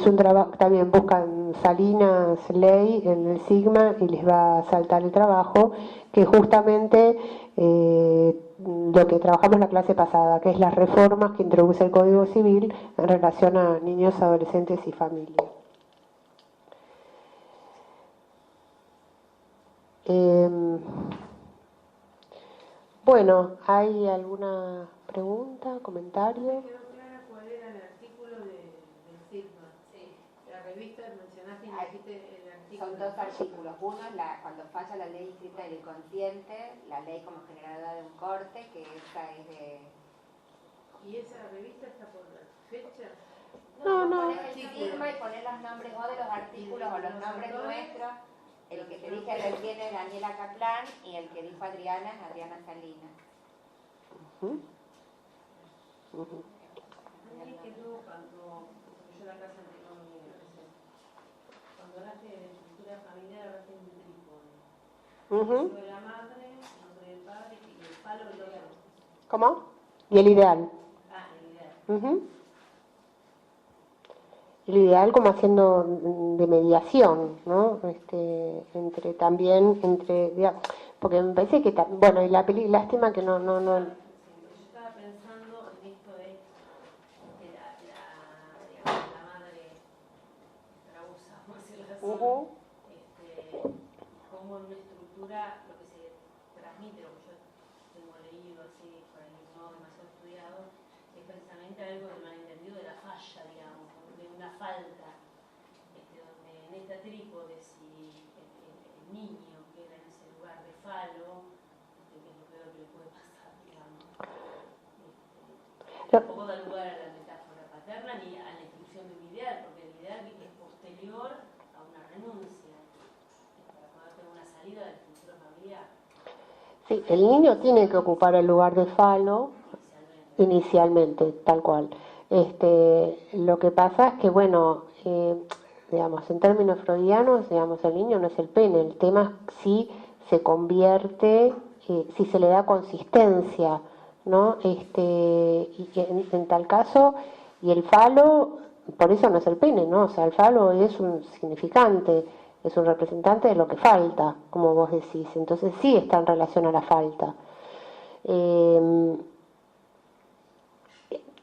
un trabajo, también buscan Salinas Ley en el Sigma y les va a saltar el trabajo, que justamente lo que trabajamos la clase pasada, que es las reformas que introduce el Código Civil en relación a niños, adolescentes y familias. Bueno, ¿hay alguna pregunta, comentario? ¿Me quedó clara cuál era el artículo del Sigma? Sí. La revista mencionaste y dijiste el artículo. Son 2 artículos. Uno es cuando falla la ley inscrita del inconsciente, la ley como generadora de un corte, que esa es de... ¿Y esa revista está por fecha? No. Pones el Sigma y pones los nombres o de los artículos o los nombres nuestros. El que te dije recién es Daniela Kaplan y el que dijo Adriana es Adriana Salinas. ¿Alguien que tuvo cuando yo la casa anterior? cuando hablaste de estructura familiar, hablaste de un trípode. Ujú. Sobre la madre, sobre el padre y el palo que toca. ¿Cómo? Y el ideal. Ah, el ideal. Ujú. El ideal como haciendo de mediación, ¿no? Entre también, digamos, porque me parece que, bueno, y la peli, lástima que no. Sí, porque yo estaba pensando en esto de que digamos, la madre abusa, vamos a decirlo así, Ujú. como en una estructura, lo que se transmite, lo que yo tengo leído así, por ahí no demasiado estudiado, es precisamente algo del malentendido de la falla, digamos, de una falta, donde en esta trípode, si el niño queda en ese lugar de falo, que es lo peor que le puede pasar, digamos, tampoco da lugar a la metáfora paterna ni a la institución de un ideal, porque el ideal es posterior a una renuncia, para poder tener una salida de la estructura familiar. Sí, el niño tiene que ocupar el lugar de falo inicialmente, tal cual. Lo que pasa es que, bueno, digamos, en términos freudianos, digamos, el niño no es el pene, el tema es si se convierte, si se le da consistencia, ¿no? Y en tal caso, y el falo, por eso no es el pene, ¿no? O sea, el falo es un significante, es un representante de lo que falta, como vos decís, entonces sí está en relación a la falta.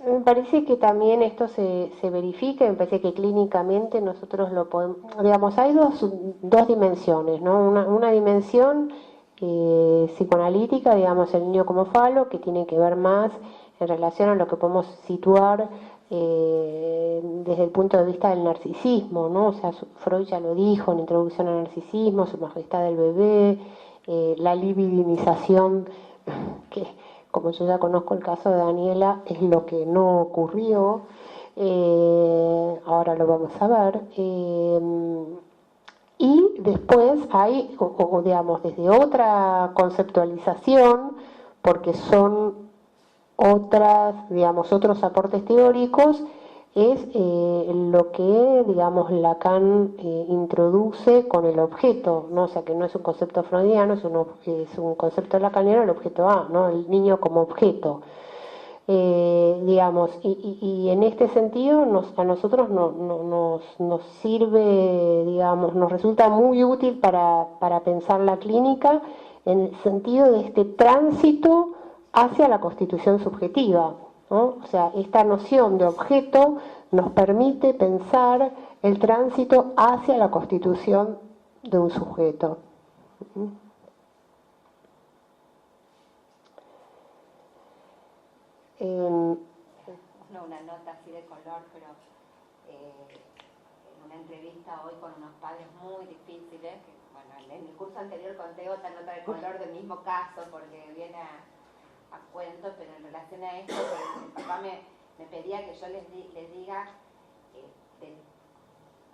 Me parece que también esto se verifica, me parece que clínicamente nosotros lo podemos, digamos, hay dos dimensiones, ¿no? Una dimensión psicoanalítica, digamos, el niño como falo, que tiene que ver más en relación a lo que podemos situar desde el punto de vista del narcisismo, ¿no? O sea, Freud ya lo dijo en Introducción al Narcisismo, su majestad del bebé, la libidinización, que como yo ya conozco el caso de Daniela, es lo que no ocurrió, ahora lo vamos a ver, y después hay, digamos, desde otra conceptualización, porque son otras, digamos, otros aportes teóricos, es lo que, digamos, Lacan introduce con el objeto, ¿no? O sea, que no es un concepto freudiano, es un concepto lacaniano, el objeto A, ¿no? El niño como objeto. Digamos, y en este sentido a nosotros nos sirve, digamos, nos resulta muy útil para pensar la clínica en el sentido de este tránsito hacia la constitución subjetiva, ¿no? O sea, esta noción de objeto nos permite pensar el tránsito hacia la constitución de un sujeto. Una nota así de color, pero en una entrevista hoy con unos padres muy difíciles, que bueno, en el curso anterior conté otra nota de color del mismo caso, porque viene a cuento, pero en relación a esto, mi papá me pedía que yo les diga,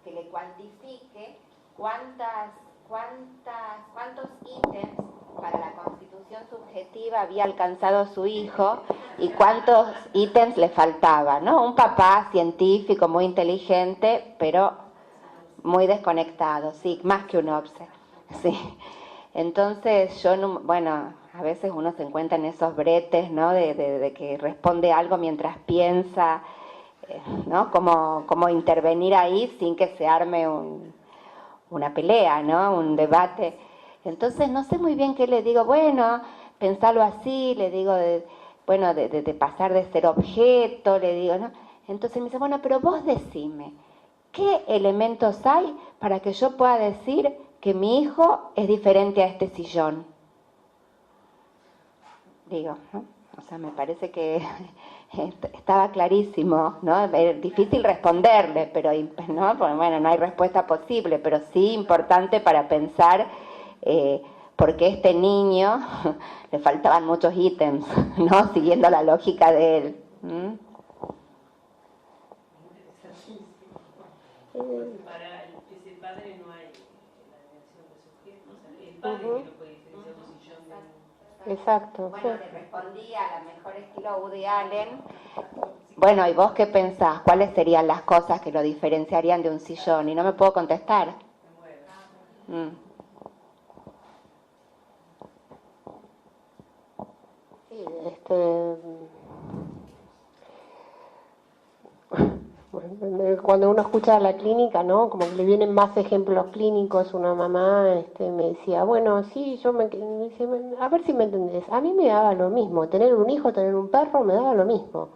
que le cuantifique cuántos ítems para la constitución subjetiva había alcanzado su hijo y cuántos ítems le faltaba, ¿no? Un papá científico, muy inteligente, pero muy desconectado, sí, más que un obse, sí. Entonces yo, bueno, a veces uno se encuentra en esos bretes, ¿no? De que responde algo mientras piensa, ¿no? Como intervenir ahí sin que se arme una pelea, ¿no? Un debate. Entonces no sé muy bien qué le digo. Bueno, pensarlo así, le digo, de pasar de ser objeto, le digo, ¿no? Entonces me dice, bueno, pero vos decime, ¿qué elementos hay para que yo pueda decir que mi hijo es diferente a este sillón? Digo, ¿no? O sea, me parece que estaba clarísimo, ¿no? Es difícil responderle, pero ¿no? Pues, bueno, no hay respuesta posible, pero sí importante para pensar por qué a este niño le faltaban muchos ítems, ¿no? Siguiendo la lógica de él. Para ese padre no hay la dimensión de sujeto, o sea, el padre que lo puede diferenciar un sillón de... Exacto. Bueno, le respondí a la mejor estilo Woody Allen. Bueno, ¿y vos qué pensás? ¿Cuáles serían las cosas que lo diferenciarían de un sillón? Y no me puedo contestar. Sí, cuando uno escucha a la clínica, ¿no? Como que le vienen más ejemplos clínicos. Una mamá me decía, bueno, sí, me dice, a ver si me entendés, a mí me daba lo mismo, tener un hijo, tener un perro, me daba lo mismo.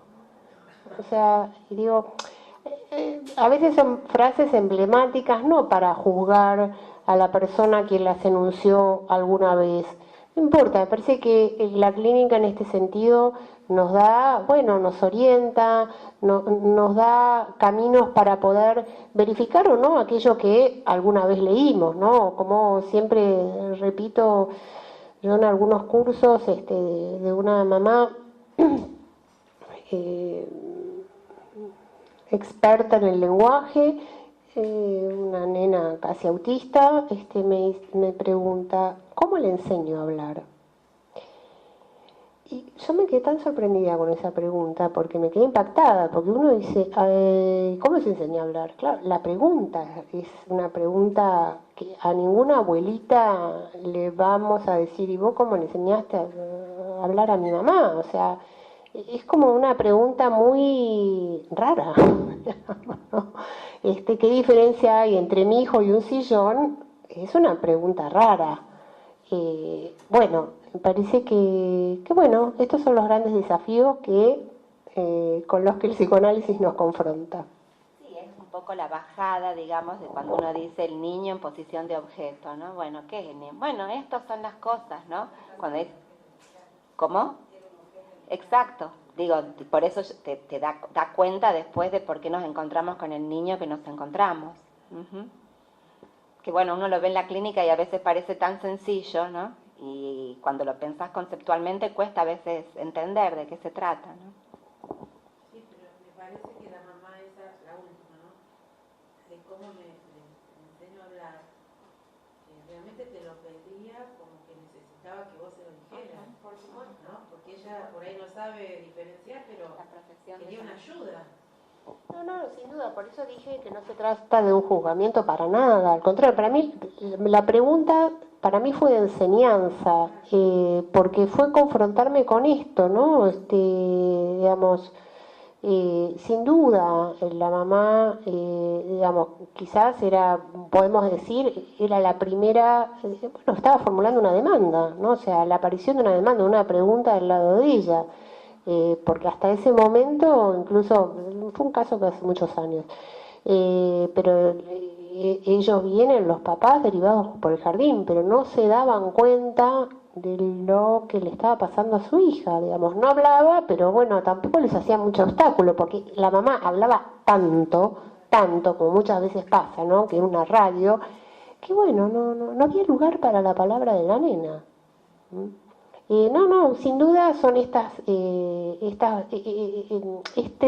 O sea, y digo, a veces son frases emblemáticas, no para juzgar a la persona que las enunció alguna vez. No importa, me parece que la clínica en este sentido nos da, bueno, nos orienta, nos da caminos para poder verificar o no aquello que alguna vez leímos, ¿no? Como siempre repito, yo en algunos cursos de una mamá experta en el lenguaje, una nena casi autista, me pregunta, ¿cómo le enseño a hablar? Y yo me quedé tan sorprendida con esa pregunta, porque me quedé impactada, porque uno dice, ¿cómo se enseña a hablar? Claro, la pregunta es una pregunta que a ninguna abuelita le vamos a decir, ¿y vos cómo le enseñaste a hablar a mi mamá? O sea, es como una pregunta muy rara. ¿No? ¿Qué diferencia hay entre mi hijo y un sillón? Es una pregunta rara. Bueno, me parece que bueno, estos son los grandes desafíos con los que el psicoanálisis nos confronta. Sí, es un poco la bajada, digamos, de cuando uno dice el niño en posición de objeto, ¿no? Bueno, ¿qué es el niño? Bueno, estas son las cosas, ¿no? Cuando es... ¿Cómo? Exacto. Digo, por eso te da cuenta después de por qué nos encontramos con el niño que nos encontramos. Que bueno, uno lo ve en la clínica y a veces parece tan sencillo, ¿no? Y cuando lo pensás conceptualmente cuesta a veces entender de qué se trata, ¿no? Sí, pero me parece que la mamá esa, la última, ¿no? De cómo le enseño a hablar, realmente te lo pedía como que necesitaba que vos se lo dijeras, por supuesto, ¿no? Porque ella por ahí no sabe diferenciar, pero quería una ayuda. No, sin duda, por eso dije que no se trata de un juzgamiento para nada, al contrario, para mí la pregunta para mí fue de enseñanza, porque fue confrontarme con esto, ¿no? Digamos, sin duda, la mamá, digamos, quizás podemos decir, era la primera, bueno, estaba formulando una demanda, ¿no? O sea, la aparición de una demanda, una pregunta del lado de ella. Porque hasta ese momento, incluso, fue un caso que hace muchos años, pero ellos vienen, los papás, derivados por el jardín, pero no se daban cuenta de lo que le estaba pasando a su hija, digamos, no hablaba, pero bueno, tampoco les hacía mucho obstáculo, porque la mamá hablaba tanto, como muchas veces pasa, ¿no? Que en una radio, que bueno, no había lugar para la palabra de la nena. No, sin duda son este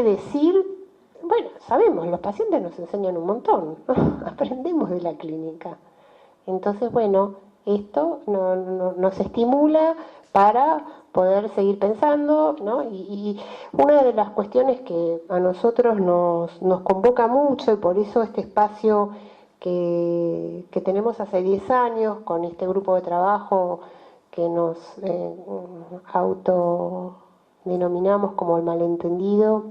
decir, bueno, sabemos, los pacientes nos enseñan un montón, ¿no? Aprendemos de la clínica. Entonces, bueno, esto nos estimula para poder seguir pensando, ¿no? Y una de las cuestiones que a nosotros nos convoca mucho, y por eso este espacio que tenemos hace 10 años con este grupo de trabajo que nos autodenominamos como el malentendido,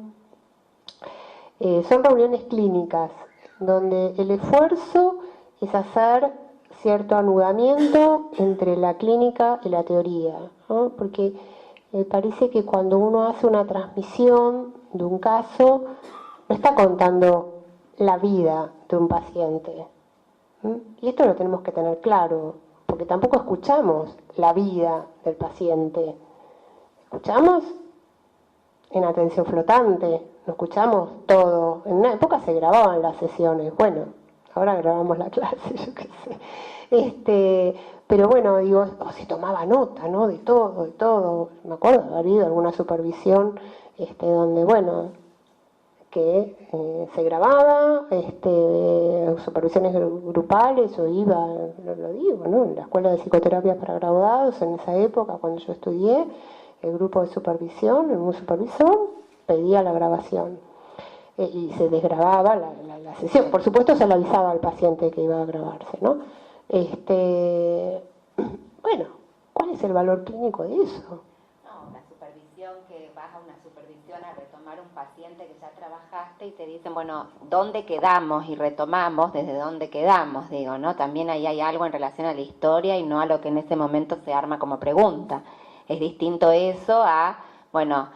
son reuniones clínicas, donde el esfuerzo es hacer cierto anudamiento entre la clínica y la teoría, ¿no? Porque parece que cuando uno hace una transmisión de un caso, no está contando la vida de un paciente. Y esto lo tenemos que tener claro, porque tampoco escuchamos la vida del paciente. Escuchamos en atención flotante, no escuchamos todo. En una época se grababan las sesiones, bueno, ahora grabamos la clase, yo qué sé. Pero bueno, digo, se tomaba nota, ¿no? De todo. Me acuerdo de haber ido a alguna supervisión, donde, bueno, que se grababa, supervisiones grupales, o iba, lo digo, ¿no? En la escuela de psicoterapia para graduados, en esa época, cuando yo estudié, el grupo de supervisión, un supervisor pedía la grabación y se desgrababa la sesión. Por supuesto se le avisaba al paciente que iba a grabarse, ¿no? Bueno, ¿cuál es el valor clínico de eso? No, una supervisión que vas a una supervisión a retomar un paciente que ya trabajaste y te dicen, bueno, ¿dónde quedamos? Y retomamos desde dónde quedamos, digo, ¿no? También ahí hay algo en relación a la historia y no a lo que en ese momento se arma como pregunta. Es distinto eso a, bueno,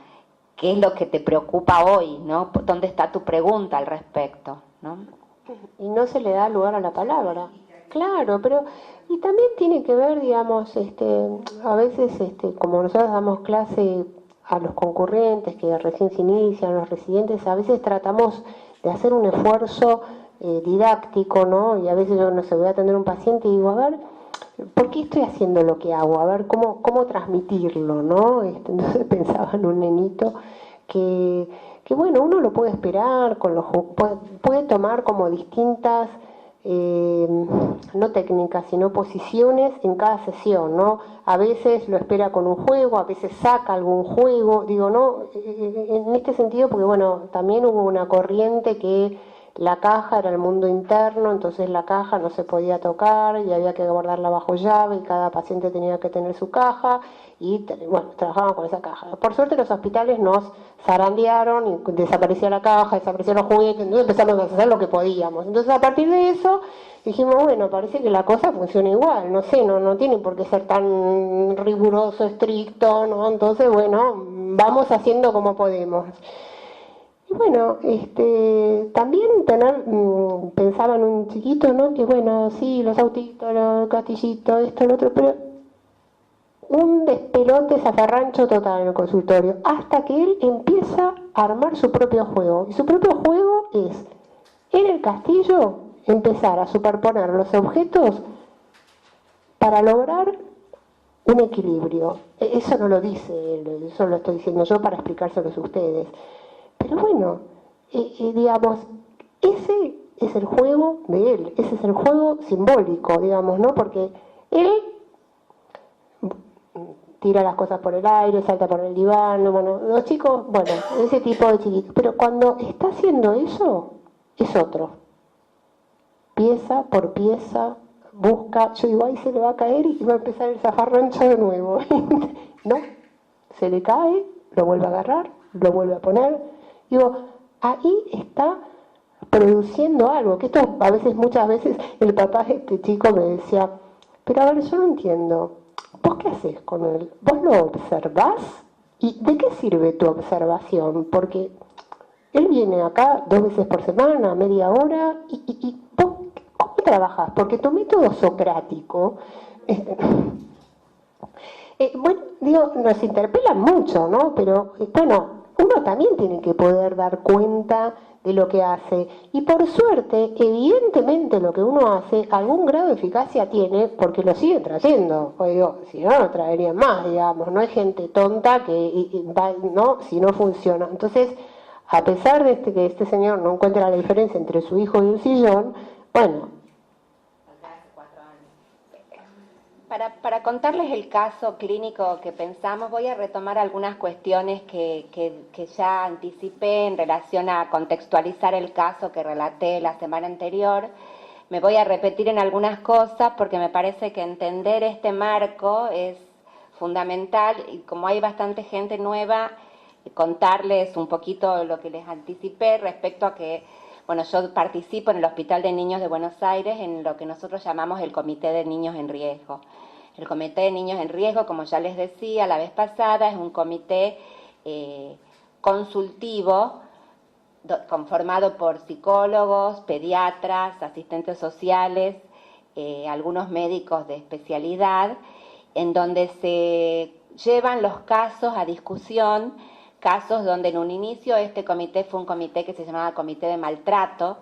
¿qué es lo que te preocupa hoy, ¿no? ¿Dónde está tu pregunta al respecto, ¿no? Y no se le da lugar a la palabra. Claro, pero y también tiene que ver, digamos, a veces, como nosotros damos clase a los concurrentes que recién se inician, los residentes, a veces tratamos de hacer un esfuerzo didáctico, ¿no? Y a veces yo no sé, voy a atender a un paciente y digo, a ver, ¿por qué estoy haciendo lo que hago? A ver, ¿cómo transmitirlo, ¿no? Entonces pensaba en un nenito que bueno, uno lo puede esperar, puede tomar como distintas, no técnicas, sino posiciones en cada sesión, ¿no? A veces lo espera con un juego, a veces saca algún juego, digo, ¿no? En este sentido, porque bueno, también hubo una corriente que la caja era el mundo interno, entonces la caja no se podía tocar y había que guardarla bajo llave y cada paciente tenía que tener su caja y bueno, trabajaban con esa caja. Por suerte los hospitales nos zarandearon y desapareció la caja, desaparecieron los juguetes, entonces empezamos a hacer lo que podíamos. Entonces a partir de eso dijimos, bueno, parece que la cosa funciona igual, no sé, no tiene por qué ser tan riguroso, estricto, ¿no? Entonces, bueno, vamos haciendo como podemos. Y bueno, también pensaba en un chiquito, ¿no? Que bueno, sí, los autitos, los castillitos, esto, lo otro, pero un despelote zafarrancho total en el consultorio, hasta que él empieza a armar su propio juego. Y su propio juego es, en el castillo, empezar a superponer los objetos para lograr un equilibrio. Eso no lo dice él, eso lo estoy diciendo yo para explicárselos a ustedes. Pero bueno, digamos, ese es el juego de él, ese es el juego simbólico, digamos, ¿no? Porque él tira las cosas por el aire, salta por el diván, bueno, los chicos, bueno, ese tipo de chiquitos. Pero cuando está haciendo eso, es otro. Pieza por pieza, busca, yo digo, ahí se le va a caer y va a empezar el zafarrancho de nuevo. No, se le cae, lo vuelve a agarrar, lo vuelve a poner. Digo, ahí está produciendo algo, que esto a veces, muchas veces, el papá de este chico me decía, pero a ver, yo no entiendo, ¿vos qué haces con él? ¿Vos lo observás? ¿Y de qué sirve tu observación? Porque él viene acá 2 veces por semana, media hora, y vos, ¿cómo trabajás? Porque tu método socrático, bueno, digo, nos interpelan mucho, ¿no? Pero, bueno, uno también tiene que poder dar cuenta de lo que hace. Y por suerte, evidentemente lo que uno hace, algún grado de eficacia tiene, porque lo sigue trayendo. O digo, si no, lo traerían más, digamos. No hay gente tonta que va, ¿no? Si no funciona. Entonces, a pesar de que este señor no encuentra la diferencia entre su hijo y un sillón, bueno. Para contarles el caso clínico que pensamos, voy a retomar algunas cuestiones que ya anticipé en relación a contextualizar el caso que relaté la semana anterior. Me voy a repetir en algunas cosas porque me parece que entender este marco es fundamental y como hay bastante gente nueva, contarles un poquito lo que les anticipé respecto a que, bueno, yo participo en el Hospital de Niños de Buenos Aires en lo que nosotros llamamos el Comité de Niños en Riesgo. El Comité de Niños en Riesgo, como ya les decía la vez pasada, es un comité consultivo conformado por psicólogos, pediatras, asistentes sociales, algunos médicos de especialidad, en donde se llevan los casos a discusión, casos donde en un inicio este comité fue un comité que se llamaba Comité de Maltrato,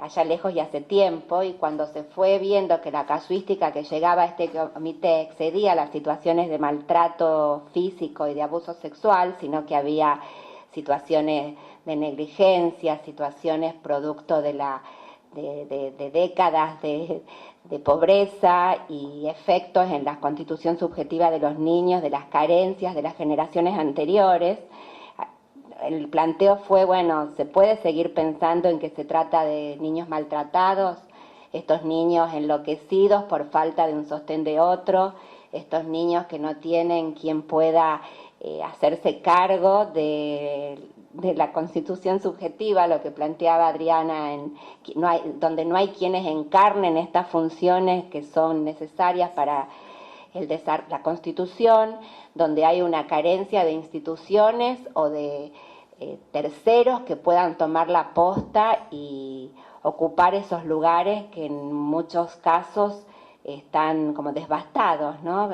allá lejos y hace tiempo, y cuando se fue viendo que la casuística que llegaba a este comité excedía las situaciones de maltrato físico y de abuso sexual, sino que había situaciones de negligencia, situaciones producto de décadas de pobreza y efectos en la constitución subjetiva de los niños, de las carencias de las generaciones anteriores. El planteo fue, bueno, ¿se puede seguir pensando en que se trata de niños maltratados? estos niños enloquecidos por falta de un sostén de otro, estos niños que no tienen quien pueda hacerse cargo de la constitución subjetiva, lo que planteaba Adriana, donde no hay quienes encarnen estas funciones que son necesarias para la Constitución, donde hay una carencia de instituciones o de terceros que puedan tomar la posta y ocupar esos lugares que en muchos casos están como devastados, ¿no?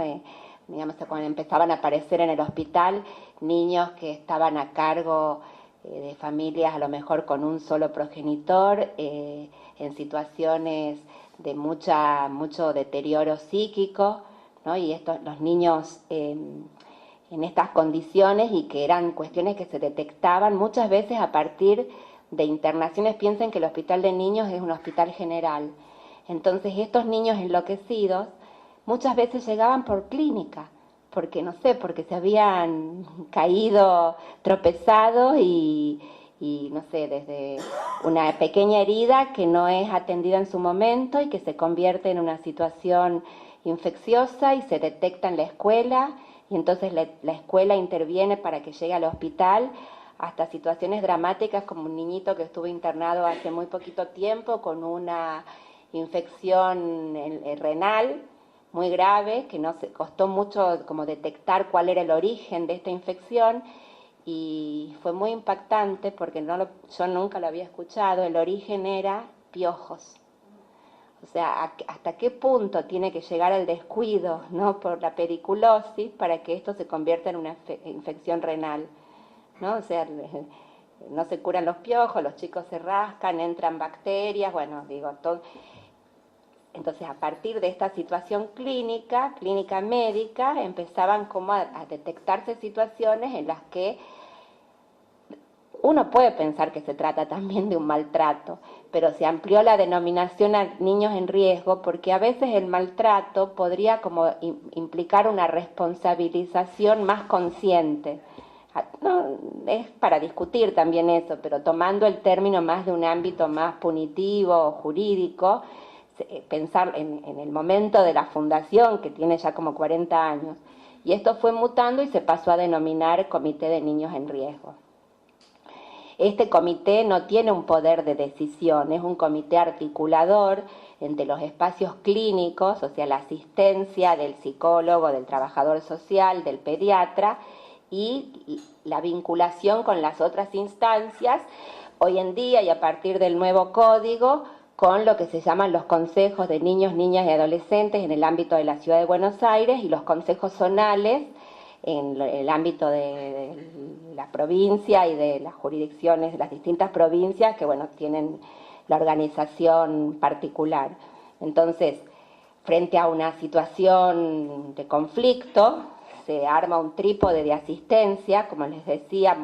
Digamos, cuando empezaban a aparecer en el hospital niños que estaban a cargo de familias a lo mejor con un solo progenitor, en situaciones de mucho deterioro psíquico, ¿no? Y los niños en estas condiciones, y que eran cuestiones que se detectaban muchas veces a partir de internaciones. Piensen que el hospital de niños es un hospital general. Entonces estos niños enloquecidos muchas veces llegaban por clínica, porque no sé, porque se habían caído, tropezado y no sé, desde una pequeña herida que no es atendida en su momento y que se convierte en una situación infecciosa y se detecta en la escuela, y entonces la escuela interviene para que llegue al hospital, hasta situaciones dramáticas como un niñito que estuvo internado hace muy poquito tiempo con una infección renal muy grave, que costó mucho como detectar cuál era el origen de esta infección, y fue muy impactante porque yo nunca lo había escuchado. El origen era piojos. O sea, ¿hasta qué punto tiene que llegar el descuido, ¿no?, por la periculosis para que esto se convierta en una infección renal, ¿no? O sea, no se curan los piojos, los chicos se rascan, entran bacterias, bueno, digo, todo. Entonces, a partir de esta situación clínica médica, empezaban como a detectarse situaciones en las que uno puede pensar que se trata también de un maltrato, pero se amplió la denominación a niños en riesgo porque a veces el maltrato podría como implicar una responsabilización más consciente. No, es para discutir también eso, pero tomando el término más de un ámbito más punitivo o jurídico, pensar en el momento de la fundación, que tiene ya como 40 años, y esto fue mutando y se pasó a denominar Comité de Niños en Riesgo. Este comité no tiene un poder de decisión, es un comité articulador entre los espacios clínicos, o sea, la asistencia del psicólogo, del trabajador social, del pediatra, y la vinculación con las otras instancias, hoy en día y a partir del nuevo código, con lo que se llaman los consejos de niños, niñas y adolescentes en el ámbito de la Ciudad de Buenos Aires y los consejos zonales en el ámbito de la provincia y de las jurisdicciones de las distintas provincias que, bueno, tienen la organización particular. Entonces, frente a una situación de conflicto, se arma un trípode de asistencia, como les decía,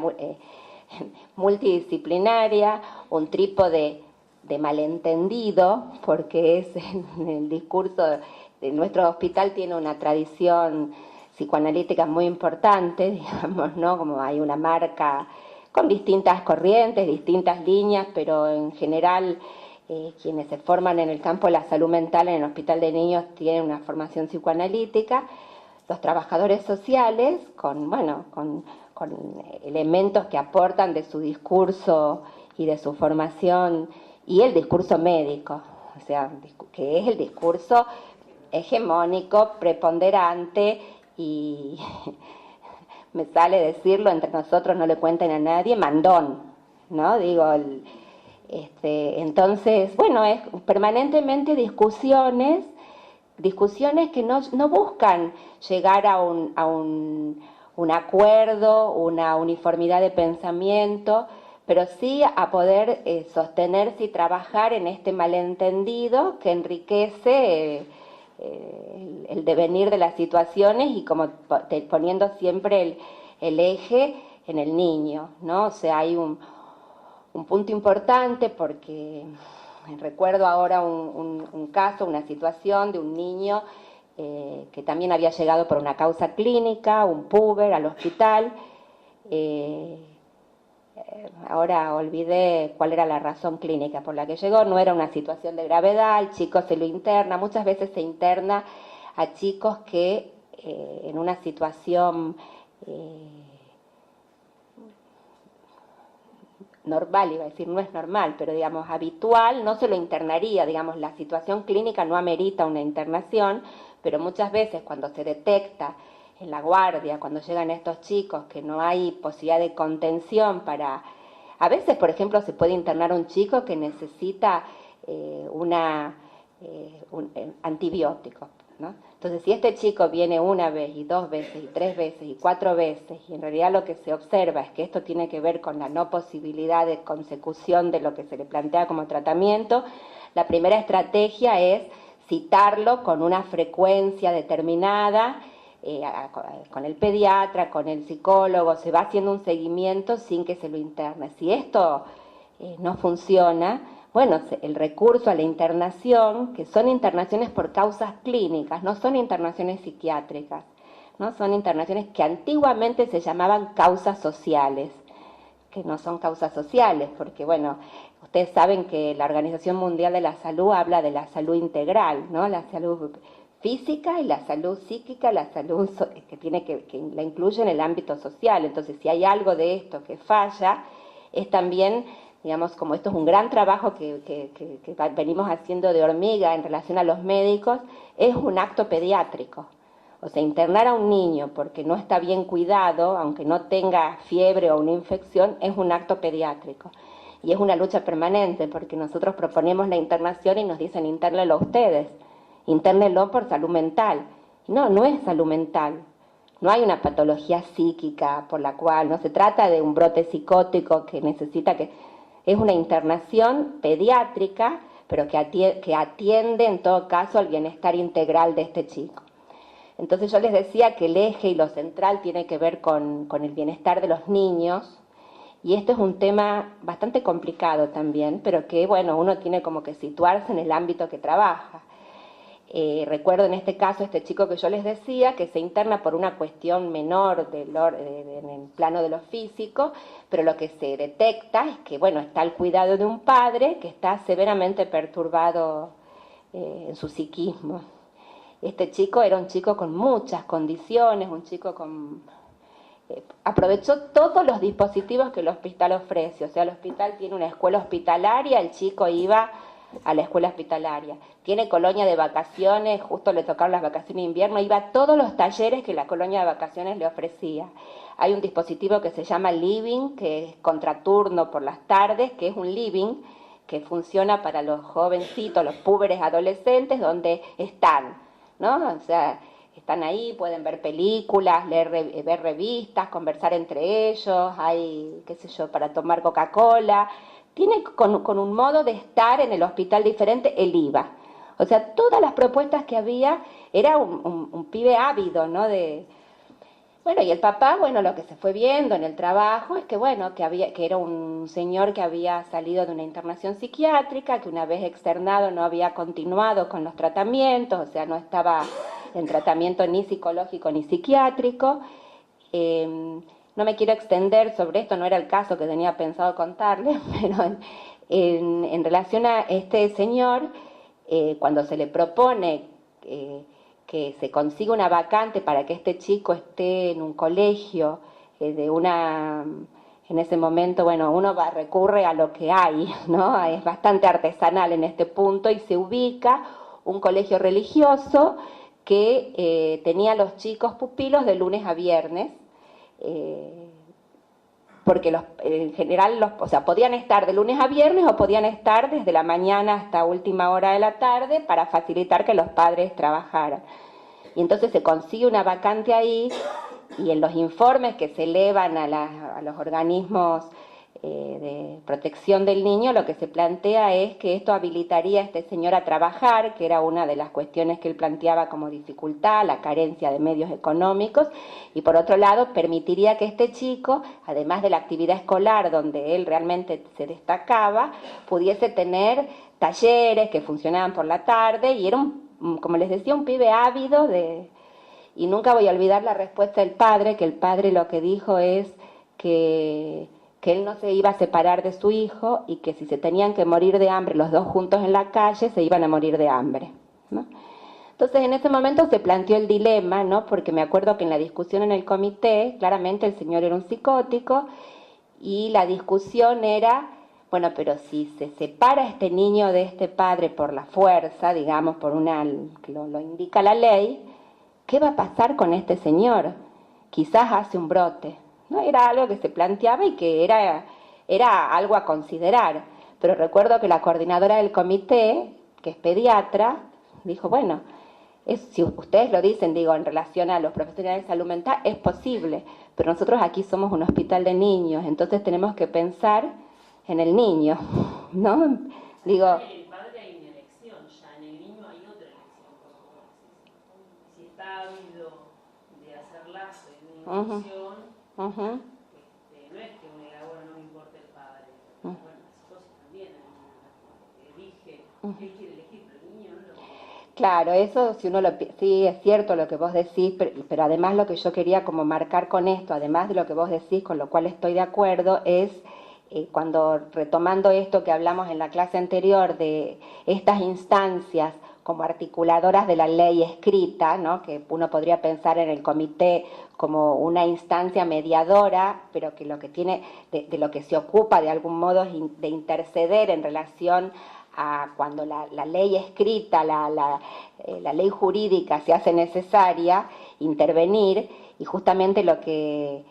multidisciplinaria, un trípode de malentendido, porque es en el discurso de nuestro hospital tiene una tradición psicoanalítica muy importante, digamos, ¿no? Como hay una marca con distintas corrientes, distintas líneas, pero en general quienes se forman en el campo de la salud mental en el Hospital de Niños tienen una formación psicoanalítica. Los trabajadores sociales con elementos que aportan de su discurso y de su formación, y el discurso médico, o sea, que es el discurso hegemónico, preponderante, y me sale decirlo, entre nosotros no le cuenten a nadie, mandón, ¿no? Digo, entonces, bueno, es permanentemente discusiones que no buscan llegar a un acuerdo, una uniformidad de pensamiento, pero sí a poder sostenerse y trabajar en este malentendido que enriquece el devenir de las situaciones y como poniendo siempre el eje en el niño, ¿no? O sea, hay un punto importante porque recuerdo ahora un caso, una situación de un niño que también había llegado por una causa clínica, un puber al hospital. ahora olvidé cuál era la razón clínica por la que llegó, no era una situación de gravedad, el chico se lo interna, muchas veces se interna a chicos que en una situación normal, iba a decir, no es normal, pero digamos habitual, no se lo internaría, digamos, la situación clínica no amerita una internación, pero muchas veces cuando se detecta en la guardia, cuando llegan estos chicos que no hay posibilidad de contención para... A veces, por ejemplo, se puede internar un chico que necesita antibióticos, ¿no? Entonces, si este chico viene una vez y 2 veces y 3 veces y 4 veces, y en realidad lo que se observa es que esto tiene que ver con la no posibilidad de consecución de lo que se le plantea como tratamiento, la primera estrategia es citarlo con una frecuencia determinada, con el pediatra, con el psicólogo, se va haciendo un seguimiento sin que se lo interne. Si esto no funciona, bueno, el recurso a la internación, que son internaciones por causas clínicas, no son internaciones psiquiátricas, ¿no? Son internaciones que antiguamente se llamaban causas sociales, que no son causas sociales, porque bueno, ustedes saben que la Organización Mundial de la Salud habla de la salud integral, ¿no? La salud física y la salud psíquica, la salud que la incluye en el ámbito social. Entonces, si hay algo de esto que falla, es también, digamos, como esto es un gran trabajo que venimos haciendo de hormiga en relación a los médicos, es un acto pediátrico. O sea, internar a un niño porque no está bien cuidado, aunque no tenga fiebre o una infección, es un acto pediátrico. Y es una lucha permanente, porque nosotros proponemos la internación y nos dicen, internenlo ustedes. Internenlo por salud mental. No, no es salud mental. No hay una patología psíquica por la cual, no se trata de un brote psicótico que necesita que... Es una internación pediátrica, pero que atiende en todo caso al bienestar integral de este chico. Entonces yo les decía que el eje y lo central tiene que ver con el bienestar de los niños, y esto es un tema bastante complicado también, pero que, bueno, uno tiene como que situarse en el ámbito que trabaja. Recuerdo en este caso este chico que yo les decía que se interna por una cuestión menor en el plano de lo físico, pero lo que se detecta es que, bueno, está al cuidado de un padre que está severamente perturbado en su psiquismo. Este chico era un chico con muchas condiciones, un chico con... aprovechó todos los dispositivos que el hospital ofrece, o sea, el hospital tiene una escuela hospitalaria, el chico iba a la escuela hospitalaria, tiene colonia de vacaciones, justo le tocaron las vacaciones de invierno, iba a todos los talleres que la colonia de vacaciones le ofrecía. Hay un dispositivo que se llama Living, que es contraturno por las tardes, que es un living que funciona para los jovencitos, los púberes adolescentes, donde están, ¿no? O sea, están ahí, pueden ver películas, ver revistas, conversar entre ellos, hay, qué sé yo, para tomar Coca-Cola. Tiene con un modo de estar en el hospital diferente, el IVA. O sea, todas las propuestas que había, era un pibe ávido, ¿no? Bueno, y el papá, bueno, lo que se fue viendo en el trabajo es que, bueno, que era un señor que había salido de una internación psiquiátrica, que una vez externado no había continuado con los tratamientos, o sea, no estaba en tratamiento ni psicológico ni psiquiátrico. No me quiero extender sobre esto, no era el caso que tenía pensado contarles, pero en relación a este señor, cuando se le propone que se consiga una vacante para que este chico esté en un colegio en ese momento, bueno, uno recurre a lo que hay, ¿no? Es bastante artesanal en este punto, y se ubica un colegio religioso que tenía a los chicos pupilos de lunes a viernes, porque en general o sea, podían estar de lunes a viernes o podían estar desde la mañana hasta última hora de la tarde para facilitar que los padres trabajaran. Y entonces se consigue una vacante ahí, y en los informes que se elevan a los organismos de protección del niño, lo que se plantea es que esto habilitaría a este señor a trabajar, que era una de las cuestiones que él planteaba como dificultad, la carencia de medios económicos, y por otro lado permitiría que este chico, además de la actividad escolar donde él realmente se destacaba, pudiese tener talleres que funcionaban por la tarde, y era como les decía, un pibe ávido y nunca voy a olvidar la respuesta del padre, que el padre lo que dijo es que que él no se iba a separar de su hijo y que si se tenían que morir de hambre los dos juntos en la calle, se iban a morir de hambre, ¿no? Entonces, en ese momento se planteó el dilema, ¿no? Porque me acuerdo que en la discusión en el comité, claramente el señor era un psicótico, y la discusión era, bueno, pero si se separa este niño de este padre por la fuerza, digamos, por una, lo indica la ley, ¿qué va a pasar con este señor? Quizás hace un brote, ¿no? Era algo que se planteaba y que era algo a considerar. Pero recuerdo que la coordinadora del comité, que es pediatra, dijo, bueno, si ustedes lo dicen, digo, en relación a los profesionales de salud mental, es posible, pero nosotros aquí somos un hospital de niños, entonces tenemos que pensar en el niño, ¿no? Digo... En el padre hay una elección, ya en el niño hay otra elección, si está ávido de hacer lazo y de una infección, no es que uno diga, bueno, no me importa el padre, bueno, la psicosis también, elige, él quiere elegir, pero el niño no lo quiere. Claro, eso sí es cierto lo que vos decís, pero además lo que yo quería como marcar con esto, además de lo que vos decís, con lo cual estoy de acuerdo, es cuando retomando esto que hablamos en la clase anterior de estas instancias como articuladoras de la ley escrita, ¿no? Que uno podría pensar en el comité como una instancia mediadora, pero que lo que tiene, de lo que se ocupa de algún modo es de interceder en relación a cuando la ley escrita, la ley jurídica se hace necesaria, intervenir, y justamente lo que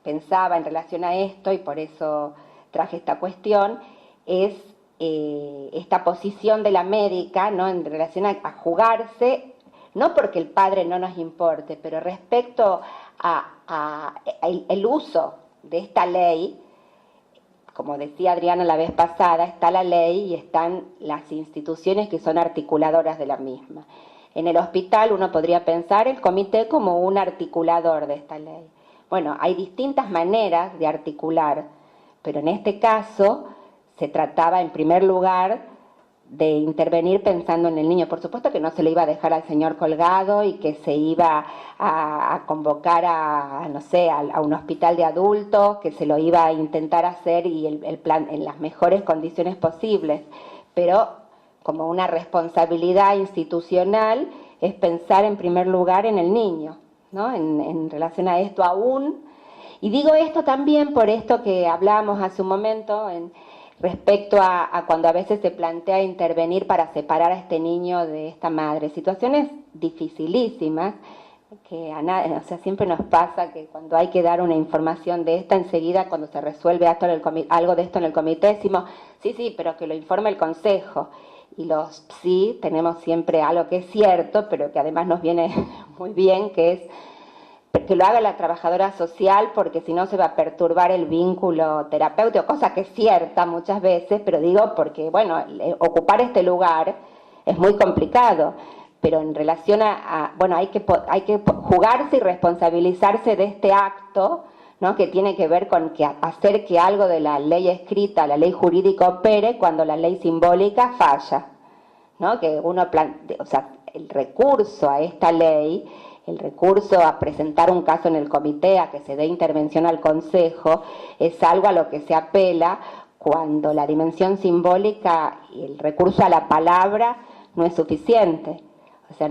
pensaba en relación a esto, y por eso traje esta cuestión, es esta posición de la médica, ¿no? En relación a jugarse, no porque el padre no nos importe, pero respecto a el uso de esta ley. Como decía Adriana la vez pasada, está la ley y están las instituciones que son articuladoras de la misma. En el hospital uno podría pensar el comité como un articulador de esta ley. Bueno, hay distintas maneras de articular, pero en este caso se trataba en primer lugar de intervenir pensando en el niño. Por supuesto que no se le iba a dejar al señor colgado y que se iba a convocar no sé, a un hospital de adultos, que se lo iba a intentar hacer y el plan en las mejores condiciones posibles. Pero como una responsabilidad institucional es pensar en primer lugar en el niño, ¿no? En relación a esto aún. Y digo esto también por esto que hablábamos hace un momento respecto a cuando a veces se plantea intervenir para separar a este niño de esta madre. Situaciones dificilísimas, que o sea, siempre nos pasa que cuando hay que dar una información de esta, enseguida cuando se resuelve algo de esto en el comité, decimos, sí, pero que lo informe el consejo. Y los sí tenemos siempre algo que es cierto, pero que además nos viene muy bien, que es que lo haga la trabajadora social, porque si no se va a perturbar el vínculo terapéutico, cosa que es cierta muchas veces, pero digo porque, bueno, ocupar este lugar es muy complicado, pero en relación bueno, hay que jugarse y responsabilizarse de este acto, ¿no? Que tiene que ver con hacer que algo de la ley escrita, la ley jurídica opere cuando la ley simbólica falla, ¿no? Que uno o sea, el recurso a esta ley, el recurso a presentar un caso en el comité, a que se dé intervención al consejo, es algo a lo que se apela cuando la dimensión simbólica y el recurso a la palabra no es suficiente. O sea,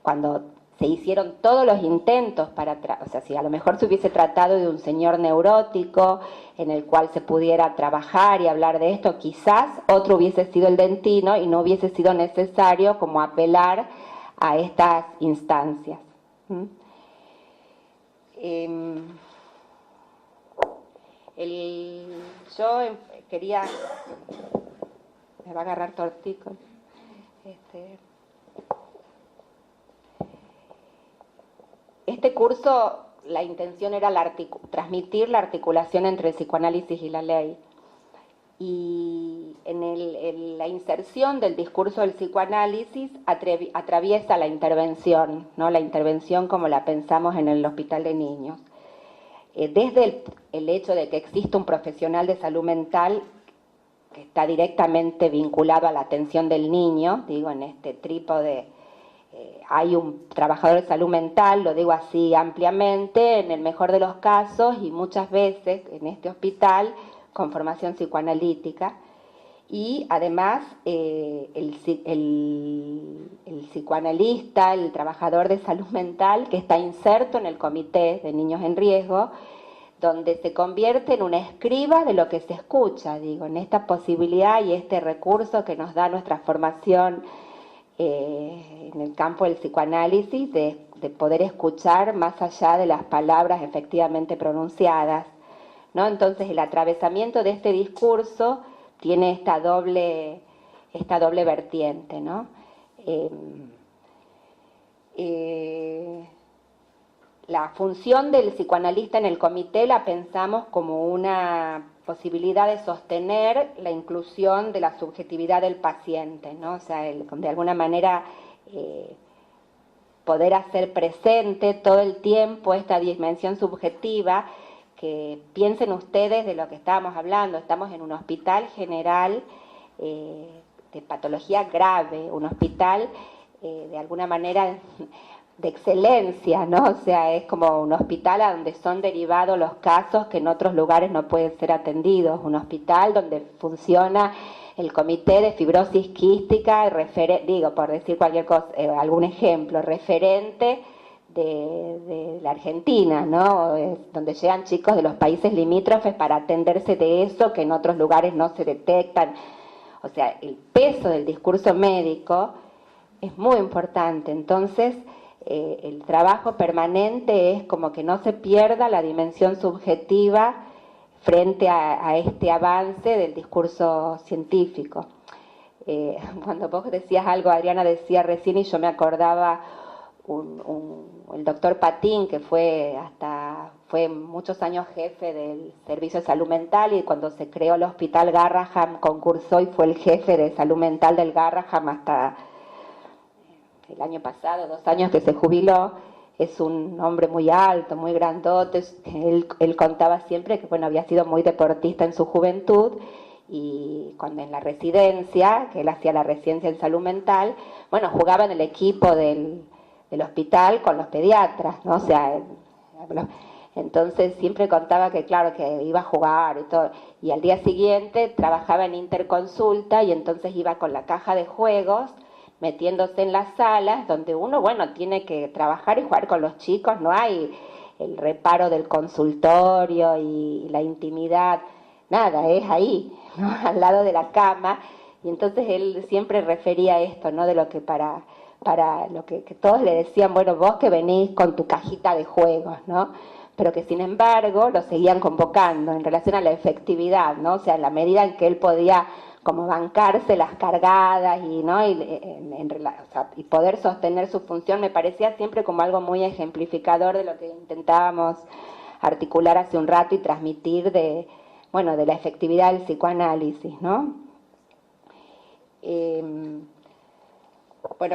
cuando se hicieron todos los intentos o sea, si a lo mejor se hubiese tratado de un señor neurótico en el cual se pudiera trabajar y hablar de esto, quizás otro hubiese sido el dentino y no hubiese sido necesario como apelar a estas instancias. Yo quería... Me va a agarrar tortico. Este curso, la intención era transmitir la articulación entre el psicoanálisis y la ley. Y en la inserción del discurso del psicoanálisis atraviesa la intervención, ¿no? La intervención como la pensamos en el hospital de niños. Desde el hecho de que existe un profesional de salud mental que está directamente vinculado a la atención del niño, digo, en este trípode hay un trabajador de salud mental, lo digo así ampliamente, en el mejor de los casos y muchas veces en este hospital con formación psicoanalítica. Y además el psicoanalista, el trabajador de salud mental que está inserto en el comité de niños en riesgo, donde se convierte en una escriba de lo que se escucha, digo, en esta posibilidad y este recurso que nos da nuestra formación en el campo del psicoanálisis, de poder escuchar más allá de las palabras efectivamente pronunciadas, ¿no? Entonces el atravesamiento de este discurso tiene esta doble vertiente, ¿no? La función del psicoanalista en el comité la pensamos como una posibilidad de sostener la inclusión de la subjetividad del paciente, ¿no? O sea, de alguna manera poder hacer presente todo el tiempo esta dimensión subjetiva, que piensen ustedes de lo que estábamos hablando. Estamos en un hospital general de patología grave, un hospital de alguna manera de excelencia, ¿no? O sea, es como un hospital a donde son derivados los casos que en otros lugares no pueden ser atendidos, un hospital donde funciona el comité de fibrosis quística, digo, por decir cualquier cosa, algún ejemplo, referente de la Argentina, ¿no? Donde llegan chicos de los países limítrofes para atenderse de eso que en otros lugares no se detectan. O sea, el peso del discurso médico es muy importante. Entonces, el trabajo permanente es como que no se pierda la dimensión subjetiva frente a este avance del discurso científico. Cuando vos decías algo, Adriana decía recién, y yo me acordaba el doctor Patín, que fue muchos años jefe del Servicio de Salud Mental, y cuando se creó el Hospital Garraham concursó y fue el jefe de salud mental del Garraham hasta el año pasado, 2 años que se jubiló. Es un hombre muy alto, muy grandote. Él contaba siempre que había sido muy deportista en su juventud, y cuando en la residencia, que él hacía la residencia en salud mental, jugaba en el equipo del hospital con los pediatras, ¿no? O sea, entonces siempre contaba que claro, que iba a jugar y todo, y al día siguiente trabajaba en interconsulta, y entonces iba con la caja de juegos, metiéndose en las salas donde uno, tiene que trabajar y jugar con los chicos, no hay el reparo del consultorio y la intimidad, nada, es ahí, ¿no? Al lado de la cama. Y entonces él siempre refería esto, ¿no? De lo que para lo que todos le decían, vos que venís con tu cajita de juegos, ¿no? Pero que sin embargo lo seguían convocando en relación a la efectividad, ¿no? O sea, en la medida en que él podía como bancarse las cargadas y, ¿no? Y poder sostener su función, me parecía siempre como algo muy ejemplificador de lo que intentábamos articular hace un rato y transmitir de la efectividad del psicoanálisis, ¿no?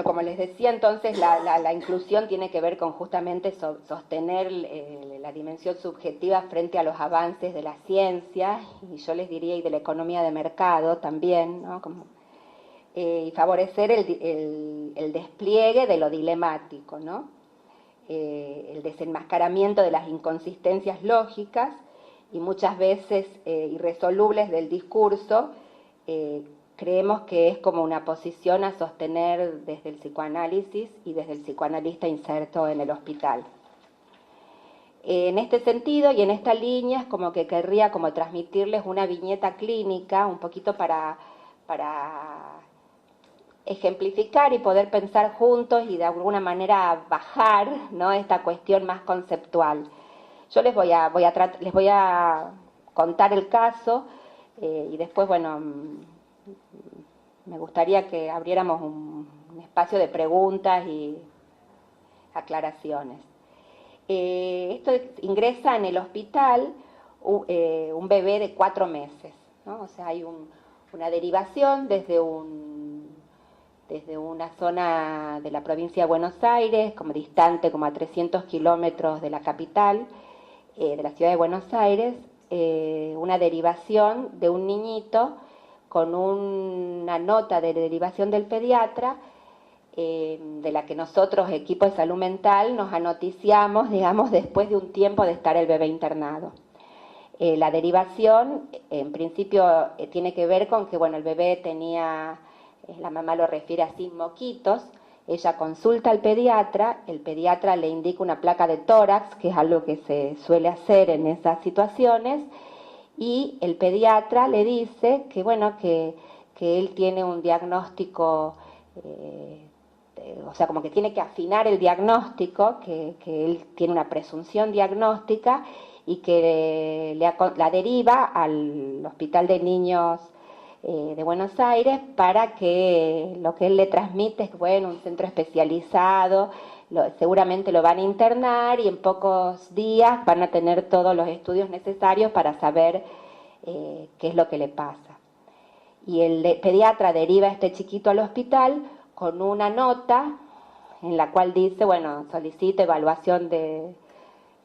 Como les decía, entonces la inclusión tiene que ver con justamente sostener la dimensión subjetiva frente a los avances de la ciencia, y yo les diría, y de la economía de mercado también, ¿no? Y favorecer el despliegue de lo dilemático, ¿no? El desenmascaramiento de las inconsistencias lógicas y muchas veces irresolubles del discurso. Creemos que es como una posición a sostener desde el psicoanálisis y desde el psicoanalista inserto en el hospital. En este sentido y en esta línea es como que querría como transmitirles una viñeta clínica, un poquito para ejemplificar y poder pensar juntos y de alguna manera bajar, ¿no? Esta cuestión más conceptual. Yo les voy a contar el caso y después, me gustaría que abriéramos un espacio de preguntas y aclaraciones. Esto ingresa en el hospital un bebé de 4 meses, ¿no? O sea, hay una derivación desde una zona de la provincia de Buenos Aires, como distante como a 300 kilómetros de la capital, de la ciudad de Buenos Aires, una derivación de un niñito con una nota de derivación del pediatra de la que nosotros, equipo de salud mental, nos anoticiamos, digamos, después de un tiempo de estar el bebé internado. La derivación, en principio, tiene que ver con que, bueno, el bebé tenía, la mamá lo refiere así, moquitos. Ella consulta al pediatra, el pediatra le indica una placa de tórax, que es algo que se suele hacer en esas situaciones, y el pediatra le dice que, bueno, que él tiene un diagnóstico, o sea, como que tiene que afinar el diagnóstico, que él tiene una presunción diagnóstica y que la deriva al Hospital de Niños de Buenos Aires para que lo que él le transmite es, bueno, un centro especializado, seguramente lo van a internar y en pocos días van a tener todos los estudios necesarios para saber qué es lo que le pasa. Y el pediatra deriva a este chiquito al hospital con una nota en la cual dice, bueno, solicita evaluación del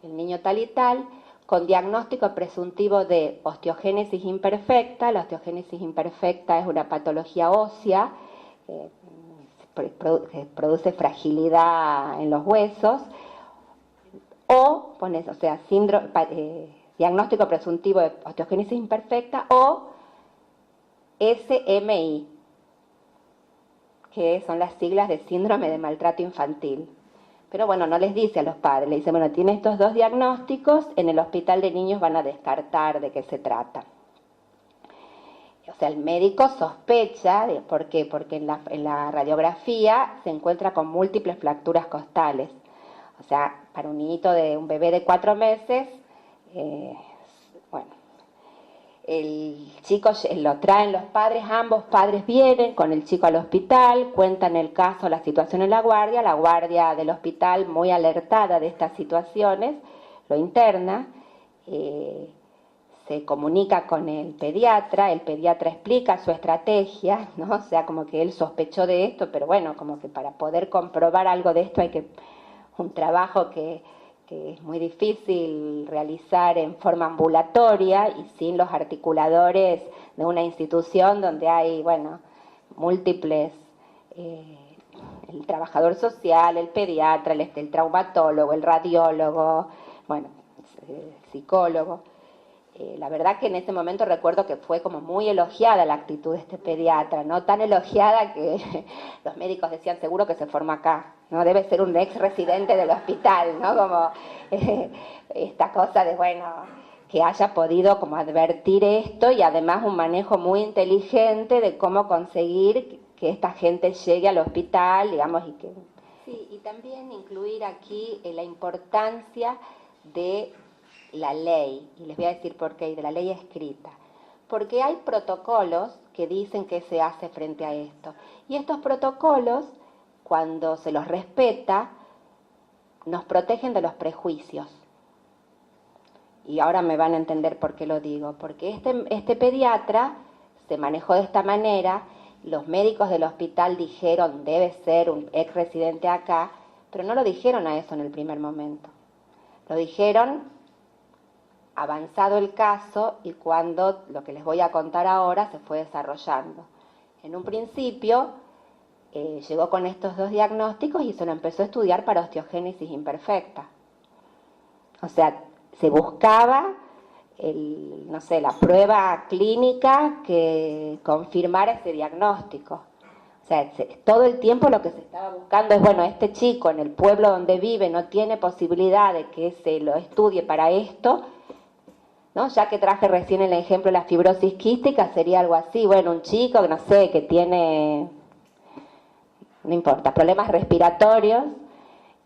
niño tal y tal, con diagnóstico presuntivo de osteogénesis imperfecta. La osteogénesis imperfecta es una patología ósea que produce fragilidad en los huesos, o pones, o sea, diagnóstico presuntivo de osteogénesis imperfecta o SMI, que son las siglas de síndrome de maltrato infantil. Pero bueno, no les dice a los padres, le dice, bueno, tiene estos dos diagnósticos, en el hospital de niños van a descartar de qué se trata. O sea, el médico sospecha, ¿por qué? Porque en la radiografía se encuentra con múltiples fracturas costales. O sea, para un niñito de un bebé de 4 meses, bueno, el chico lo traen los padres, ambos padres vienen con el chico al hospital, cuentan el caso, la situación en la guardia del hospital, muy alertada de estas situaciones, lo interna, se comunica con el pediatra explica su estrategia, ¿no? O sea, como que él sospechó de esto, pero bueno, como que para poder comprobar algo de esto hay que un trabajo que es muy difícil realizar en forma ambulatoria y sin los articuladores de una institución donde hay, bueno, múltiples, el trabajador social, el pediatra, el traumatólogo, el radiólogo, bueno, el psicólogo. La verdad que en ese momento recuerdo que fue como muy elogiada la actitud de este pediatra, ¿no? Tan elogiada que los médicos decían, seguro que se forma acá, ¿no? Debe ser un ex residente del hospital, ¿no? Como esta cosa de, bueno, que haya podido como advertir esto y además un manejo muy inteligente de cómo conseguir que esta gente llegue al hospital, digamos, y que... Sí, y también incluir aquí la importancia de la ley, y les voy a decir por qué, y de la ley escrita. Porque hay protocolos que dicen qué se hace frente a esto. Y estos protocolos, cuando se los respeta, nos protegen de los prejuicios. Y ahora me van a entender por qué lo digo. Porque este pediatra se manejó de esta manera, los médicos del hospital dijeron, debe ser un ex residente acá, pero no lo dijeron a eso en el primer momento. Lo dijeron avanzado el caso y cuando lo que les voy a contar ahora se fue desarrollando. En un principio llegó con estos dos diagnósticos y se lo empezó a estudiar para osteogénesis imperfecta. O sea, se buscaba no sé, la prueba clínica que confirmara ese diagnóstico. O sea, todo el tiempo lo que se estaba buscando es, bueno, este chico en el pueblo donde vive no tiene posibilidad de que se lo estudie para esto, ¿no? Ya que traje recién el ejemplo de la fibrosis quística, sería algo así, bueno, un chico que no sé, que tiene, no importa, problemas respiratorios,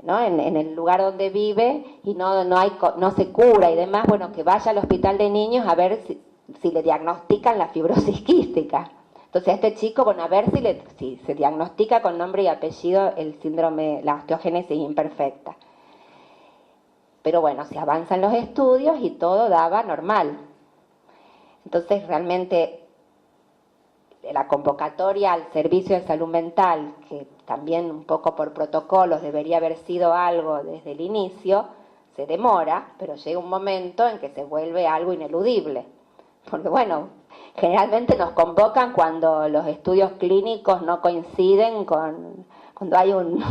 ¿no? En el lugar donde vive y no se cura y demás, bueno, que vaya al hospital de niños a ver si le diagnostican la fibrosis quística. Entonces a este chico, bueno, a ver si se diagnostica con nombre y apellido el síndrome, la osteogénesis imperfecta. Pero bueno, se avanzan los estudios y todo daba normal. Entonces realmente la convocatoria al servicio de salud mental, que también un poco por protocolos debería haber sido algo desde el inicio, se demora, pero llega un momento en que se vuelve algo ineludible. Porque bueno, generalmente nos convocan cuando los estudios clínicos no coinciden con cuando hay un,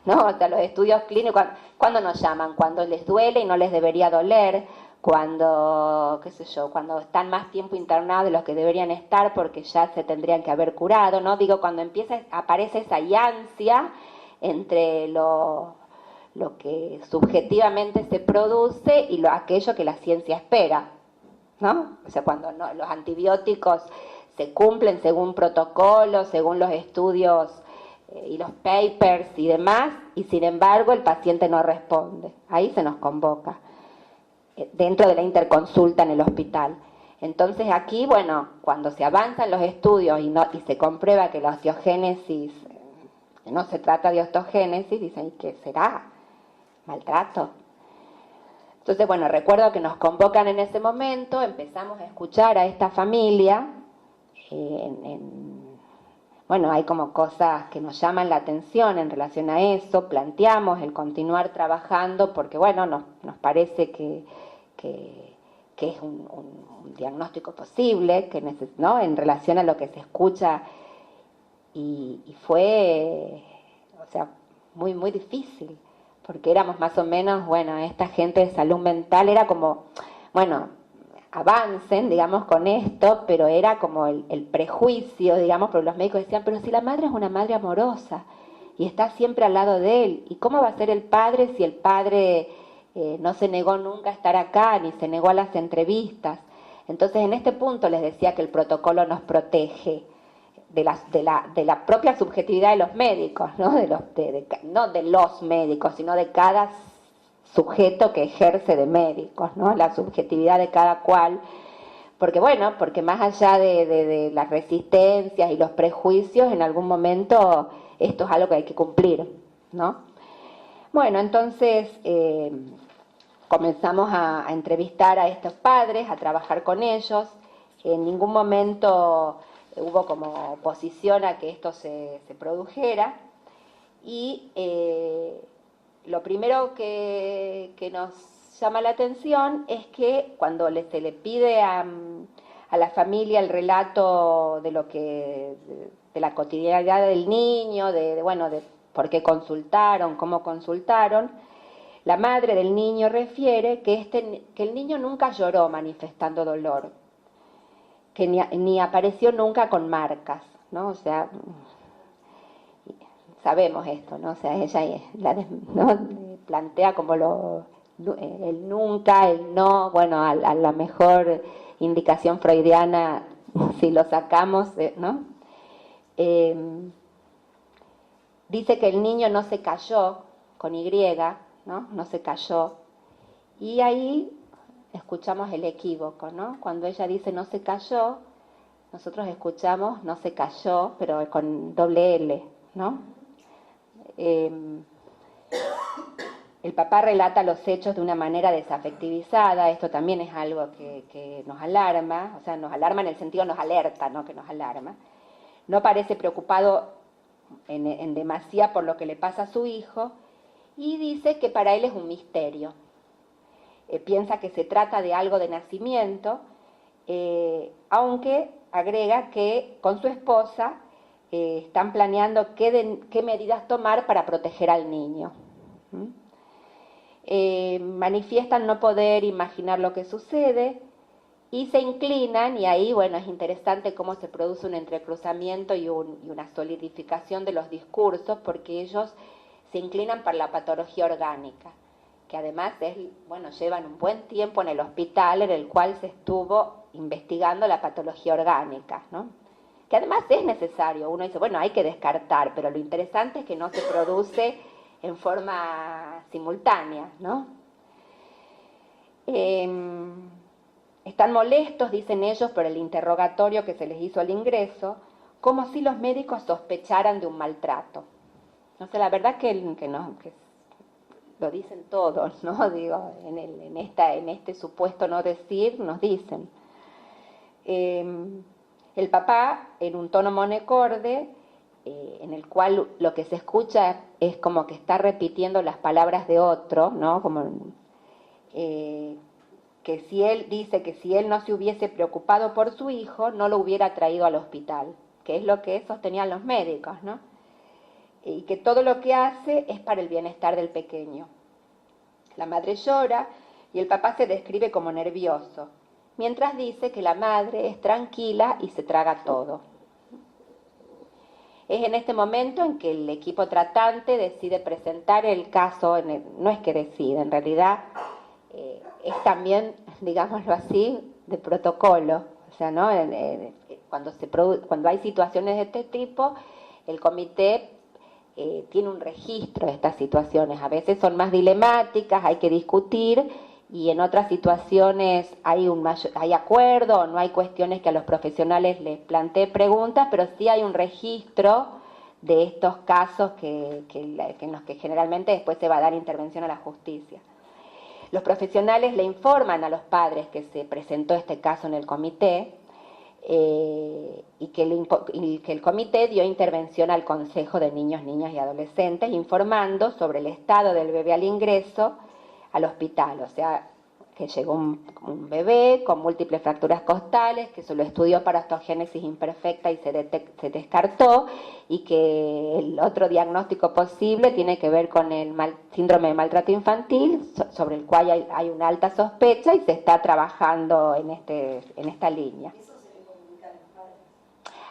¿no? O sea, los estudios clínicos, ¿cuándo nos llaman? Cuando les duele y no les debería doler, cuando, qué sé yo, cuando están más tiempo internados de los que deberían estar porque ya se tendrían que haber curado, ¿no? Digo, cuando aparece esa ansia entre lo que subjetivamente se produce y aquello que la ciencia espera, ¿no? O sea, cuando los antibióticos se cumplen según protocolos, según los estudios y los papers y demás, y sin embargo el paciente no responde. Ahí se nos convoca, dentro de la interconsulta en el hospital. Entonces aquí, bueno, cuando se avanzan los estudios y se comprueba que la osteogénesis, no se trata de osteogénesis, dicen, ¿qué será? Maltrato. Entonces, bueno, recuerdo que nos convocan en ese momento, empezamos a escuchar a esta familia, bueno, hay como cosas que nos llaman la atención en relación a eso, planteamos el continuar trabajando porque, bueno, nos parece que es un diagnóstico posible, ¿no? En relación a lo que se escucha, y fue, o sea, muy, muy difícil, porque éramos más o menos, bueno, esta gente de salud mental era como, bueno, avancen, digamos, con esto, pero era como el prejuicio, digamos, porque los médicos decían, pero si la madre es una madre amorosa y está siempre al lado de él, ¿y cómo va a ser el padre si el padre no se negó nunca a estar acá, ni se negó a las entrevistas? Entonces, en este punto les decía que el protocolo nos protege de la propia subjetividad de los médicos, ¿no? No de los médicos, sino de cada sujeto que ejerce de médicos, ¿no? La subjetividad de cada cual, porque bueno, porque más allá de las resistencias y los prejuicios, en algún momento esto es algo que hay que cumplir, ¿no? Bueno, entonces comenzamos a entrevistar a estos padres, a trabajar con ellos. En ningún momento hubo como oposición a que esto se produjera, y lo primero que nos llama la atención es que cuando se le pide a la familia el relato de lo que de la cotidianidad del niño, bueno, de por qué consultaron, cómo consultaron, la madre del niño refiere que el niño nunca lloró manifestando dolor, que ni apareció nunca con marcas, ¿no? O sea, sabemos esto, ¿no? O sea, ella ¿no? plantea como el nunca, el no, bueno, a la mejor indicación freudiana, si lo sacamos, ¿no? Dice que el niño no se cayó, con Y, ¿no? No se cayó. Y ahí escuchamos el equívoco, ¿no? Cuando ella dice no se cayó, nosotros escuchamos no se cayó, pero con doble L, ¿no? El papá relata los hechos de una manera desafectivizada. Esto también es algo que nos alarma, o sea, nos alarma en el sentido, nos alerta, no que nos alarma. No parece preocupado en demasía por lo que le pasa a su hijo, y dice que para él es un misterio. Piensa que se trata de algo de nacimiento, aunque agrega que con su esposa están planeando qué medidas tomar para proteger al niño. Manifiestan no poder imaginar lo que sucede y se inclinan, y ahí, bueno, es interesante cómo se produce un entrecruzamiento y una solidificación de los discursos, porque ellos se inclinan por la patología orgánica, que además llevan un buen tiempo en el hospital en el cual se estuvo investigando la patología orgánica, ¿no? Que además es necesario. Uno dice, bueno, hay que descartar, pero lo interesante es que no se produce en forma simultánea, ¿no? Están molestos, dicen ellos, por el interrogatorio que se les hizo al ingreso, como si los médicos sospecharan de un maltrato. No sé, la verdad que lo dicen todos, ¿no? Digo, en este supuesto no decir, nos dicen. El papá, en un tono monocorde, en el cual lo que se escucha es como que está repitiendo las palabras de otro, ¿no? Como que si él dice que si él no se hubiese preocupado por su hijo, no lo hubiera traído al hospital, que es lo que sostenían los médicos, ¿no? y que todo lo que hace es para el bienestar del pequeño. La madre llora y el papá se describe como nervioso, mientras dice que la madre es tranquila y se traga todo. Es en este momento en que el equipo tratante decide presentar el caso, no es que decide, en realidad es también, digámoslo así, de protocolo. O sea, ¿no? Cuando hay situaciones de este tipo, el comité tiene un registro de estas situaciones. A veces son más dilemáticas, hay que discutir, y en otras situaciones hay acuerdo o no hay cuestiones que a los profesionales les plantee preguntas, pero sí hay un registro de estos casos en los que generalmente después se va a dar intervención a la justicia. Los profesionales le informan a los padres que se presentó este caso en el comité y que el comité dio intervención al Consejo de Niños, Niñas y Adolescentes, informando sobre el estado del bebé al ingreso al hospital. O sea, que llegó un bebé con múltiples fracturas costales, que se lo estudió para osteogénesis imperfecta y se descartó, y que el otro diagnóstico posible tiene que ver con el síndrome de maltrato infantil, sobre el cual hay una alta sospecha y se está trabajando en esta línea. ¿Eso se le comunica a los padres?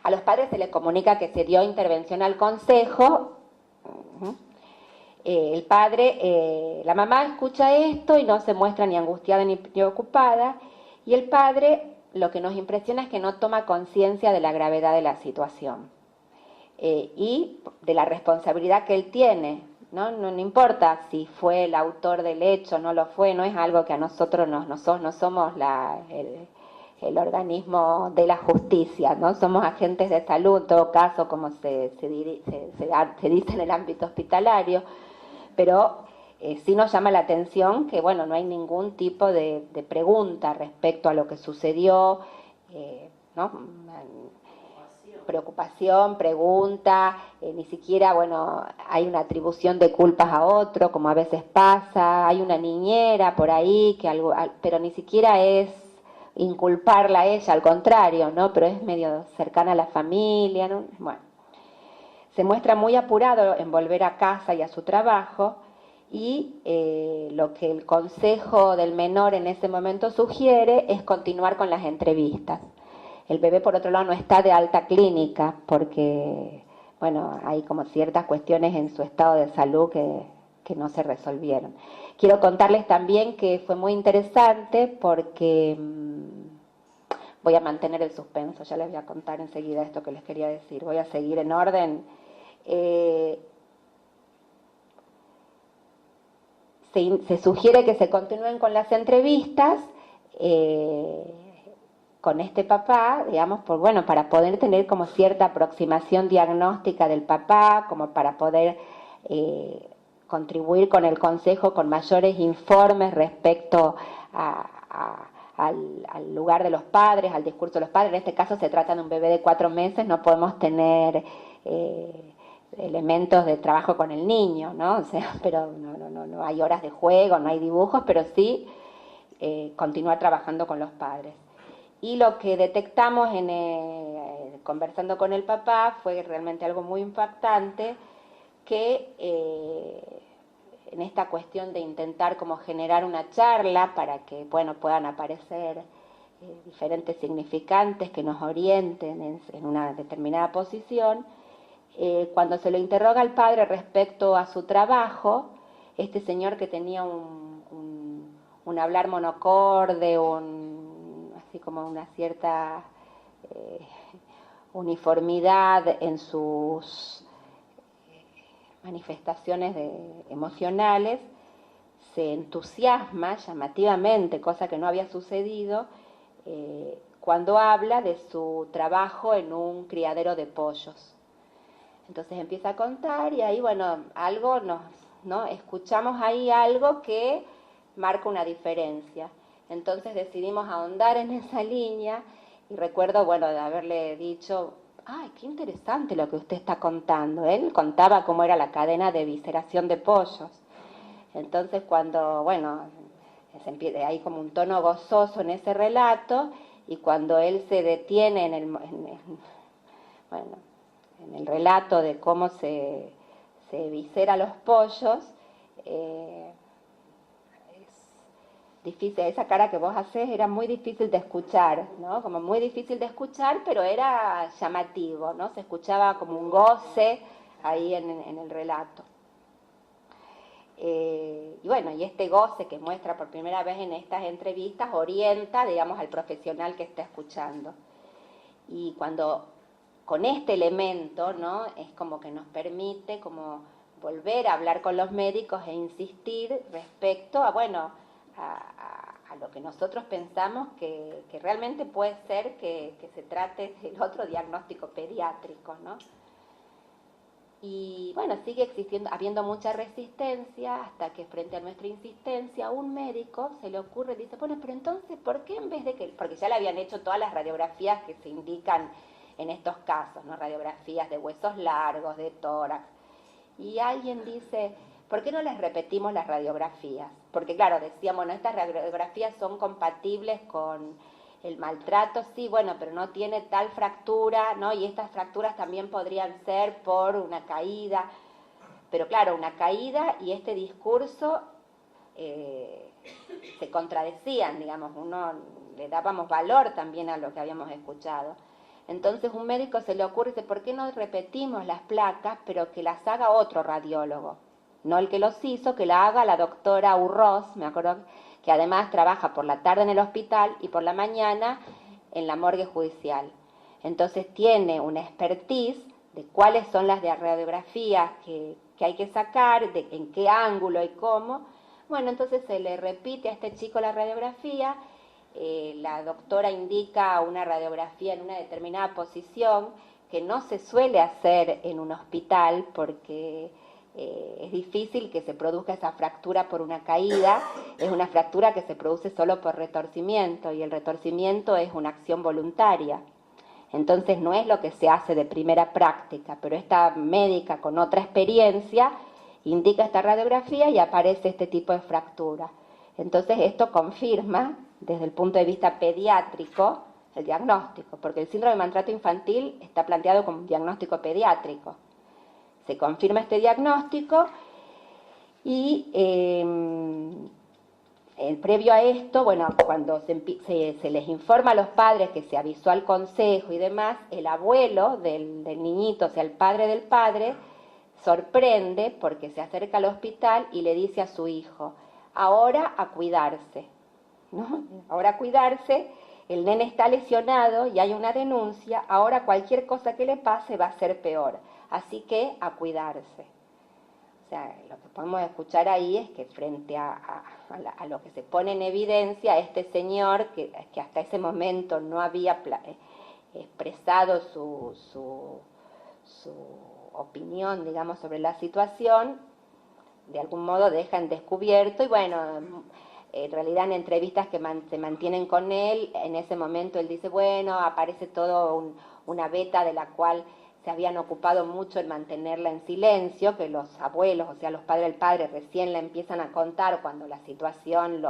A los padres se les comunica que se dio intervención al consejo. El padre, la mamá escucha esto y no se muestra ni angustiada ni preocupada, y el padre lo que nos impresiona es que no toma conciencia de la gravedad de la situación y de la responsabilidad que él tiene, ¿no? No importa si fue el autor del hecho, no lo fue, no es algo que a nosotros no somos el organismo de la justicia, ¿no? Somos agentes de salud, en todo caso, como se dice en el ámbito hospitalario, pero sí nos llama la atención que, bueno, no hay ningún tipo de pregunta respecto a lo que sucedió, ¿no? Preocupación, pregunta, ni siquiera, bueno, hay una atribución de culpas a otro, como a veces pasa, hay una niñera por ahí, pero ni siquiera es inculparla a ella, al contrario, ¿no? Pero es medio cercana a la familia, ¿no? Bueno. Se muestra muy apurado en volver a casa y a su trabajo, y lo que el consejo del menor en ese momento sugiere es continuar con las entrevistas. El bebé, por otro lado, no está de alta clínica porque, bueno, hay como ciertas cuestiones en su estado de salud que no se resolvieron. Quiero contarles también que fue muy interesante porque voy a mantener el suspenso, ya les voy a contar enseguida esto que les quería decir. Voy a seguir en orden. Se sugiere que se continúen con las entrevistas con este papá, digamos, para poder tener como cierta aproximación diagnóstica del papá, como para poder contribuir con el consejo con mayores informes respecto al lugar de los padres, al discurso de los padres. En este caso se trata de un bebé de 4 meses, no podemos tener elementos de trabajo con el niño, ¿no? O sea, pero no hay horas de juego, no hay dibujos, pero sí continuar trabajando con los padres. Y lo que detectamos conversando con el papá fue realmente algo muy impactante, que en esta cuestión de intentar como generar una charla para que, bueno, puedan aparecer diferentes significantes que nos orienten en una determinada posición. Cuando se lo interroga al padre respecto a su trabajo, este señor que tenía un hablar monocorde, así como una cierta uniformidad en sus manifestaciones emocionales, se entusiasma llamativamente, cosa que no había sucedido, cuando habla de su trabajo en un criadero de pollos. Entonces empieza a contar y ahí, bueno, ¿no? Escuchamos ahí algo que marca una diferencia. Entonces decidimos ahondar en esa línea y recuerdo, bueno, de haberle dicho, ¡ay, qué interesante lo que usted está contando! Él contaba cómo era la cadena de visceración de pollos. Entonces cuando, bueno, hay como un tono gozoso en ese relato, y cuando él se detiene en el relato de cómo se se visera los pollos, difícil, esa cara que vos hacés era muy difícil de escuchar, ¿no? Como muy difícil de escuchar, pero era llamativo, ¿no? Se escuchaba como un goce ahí en el relato. Y bueno, y este goce que muestra por primera vez en estas entrevistas orienta, digamos, al profesional que está escuchando. Y cuando con este elemento, ¿no? Es como que nos permite como volver a hablar con los médicos e insistir respecto a, bueno, a lo que nosotros pensamos que realmente puede ser que se trate del otro diagnóstico pediátrico, ¿no? Y bueno, sigue existiendo, habiendo mucha resistencia, hasta que frente a nuestra insistencia, un médico se le ocurre, dice, bueno, pero entonces, ¿por qué en vez de que...? Porque ya le habían hecho todas las radiografías que se indican en estos casos, ¿no? Radiografías de huesos largos, de tórax. Y alguien dice, ¿por qué no les repetimos las radiografías? Porque claro, decíamos, bueno, estas radiografías son compatibles con el maltrato, sí, bueno, pero no tiene tal fractura, ¿no? Y estas fracturas también podrían ser por una caída. Pero claro, una caída y este discurso se contradecían, digamos, uno le dábamos valor también a lo que habíamos escuchado. Entonces un médico se le ocurre, dice, ¿por qué no repetimos las placas, pero que las haga otro radiólogo? No el que los hizo, que la haga la doctora Urroz, me acuerdo, que además trabaja por la tarde en el hospital y por la mañana en la morgue judicial. Entonces tiene una expertise de cuáles son las radiografías que hay que sacar, de en qué ángulo y cómo. Bueno, entonces se le repite a este chico la radiografía, la doctora indica una radiografía en una determinada posición que no se suele hacer en un hospital porque es difícil que se produzca esa fractura por una caída, es una fractura que se produce solo por retorcimiento y el retorcimiento es una acción voluntaria. Entonces no es lo que se hace de primera práctica, pero esta médica con otra experiencia indica esta radiografía y aparece este tipo de fractura. Entonces esto confirma desde el punto de vista pediátrico el diagnóstico, porque el síndrome de maltrato infantil está planteado como un diagnóstico pediátrico. Se confirma este diagnóstico y previo a esto, bueno, cuando se les informa a los padres que se avisó al consejo y demás, el abuelo del niñito, o sea, el padre del padre, sorprende porque se acerca al hospital y le dice a su hijo, ahora a cuidarse, ¿no? Ahora a cuidarse, el nene está lesionado y hay una denuncia, ahora cualquier cosa que le pase va a ser peor. Así que a cuidarse. O sea, lo que podemos escuchar ahí es que frente a lo que se pone en evidencia, este señor, que hasta ese momento no había expresado su opinión, digamos, sobre la situación, de algún modo deja en descubierto y bueno, en realidad en entrevistas que se mantienen con él, en ese momento él dice, bueno, aparece todo una beta de la cual se habían ocupado mucho en mantenerla en silencio, que los abuelos, o sea, los padres del padre, recién la empiezan a contar cuando la situación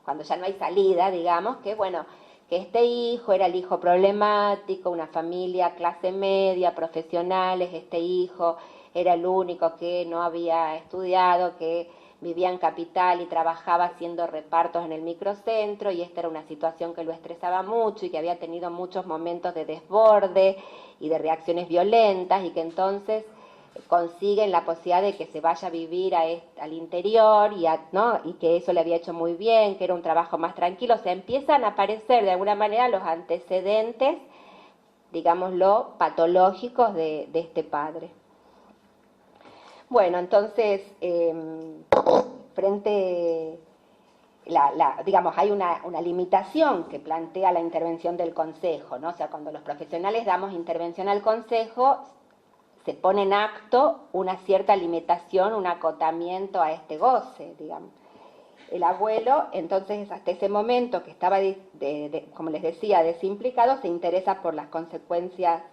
cuando ya no hay salida, digamos, que bueno, que este hijo era el hijo problemático, una familia clase media, profesionales, este hijo era el único que no había estudiado, que vivía en capital y trabajaba haciendo repartos en el microcentro y esta era una situación que lo estresaba mucho y que había tenido muchos momentos de desborde y de reacciones violentas y que entonces consiguen la posibilidad de que se vaya a vivir al interior ¿no? Y que eso le había hecho muy bien, que era un trabajo más tranquilo. O sea, empiezan a aparecer de alguna manera los antecedentes, digámoslo, patológicos de este padre. Bueno, entonces, digamos, hay una limitación que plantea la intervención del consejo, ¿no? O sea, cuando los profesionales damos intervención al consejo, se pone en acto una cierta limitación, un acotamiento a este goce, digamos. El abuelo, entonces, hasta ese momento que estaba, como les decía, desimplicado, se interesa por las consecuencias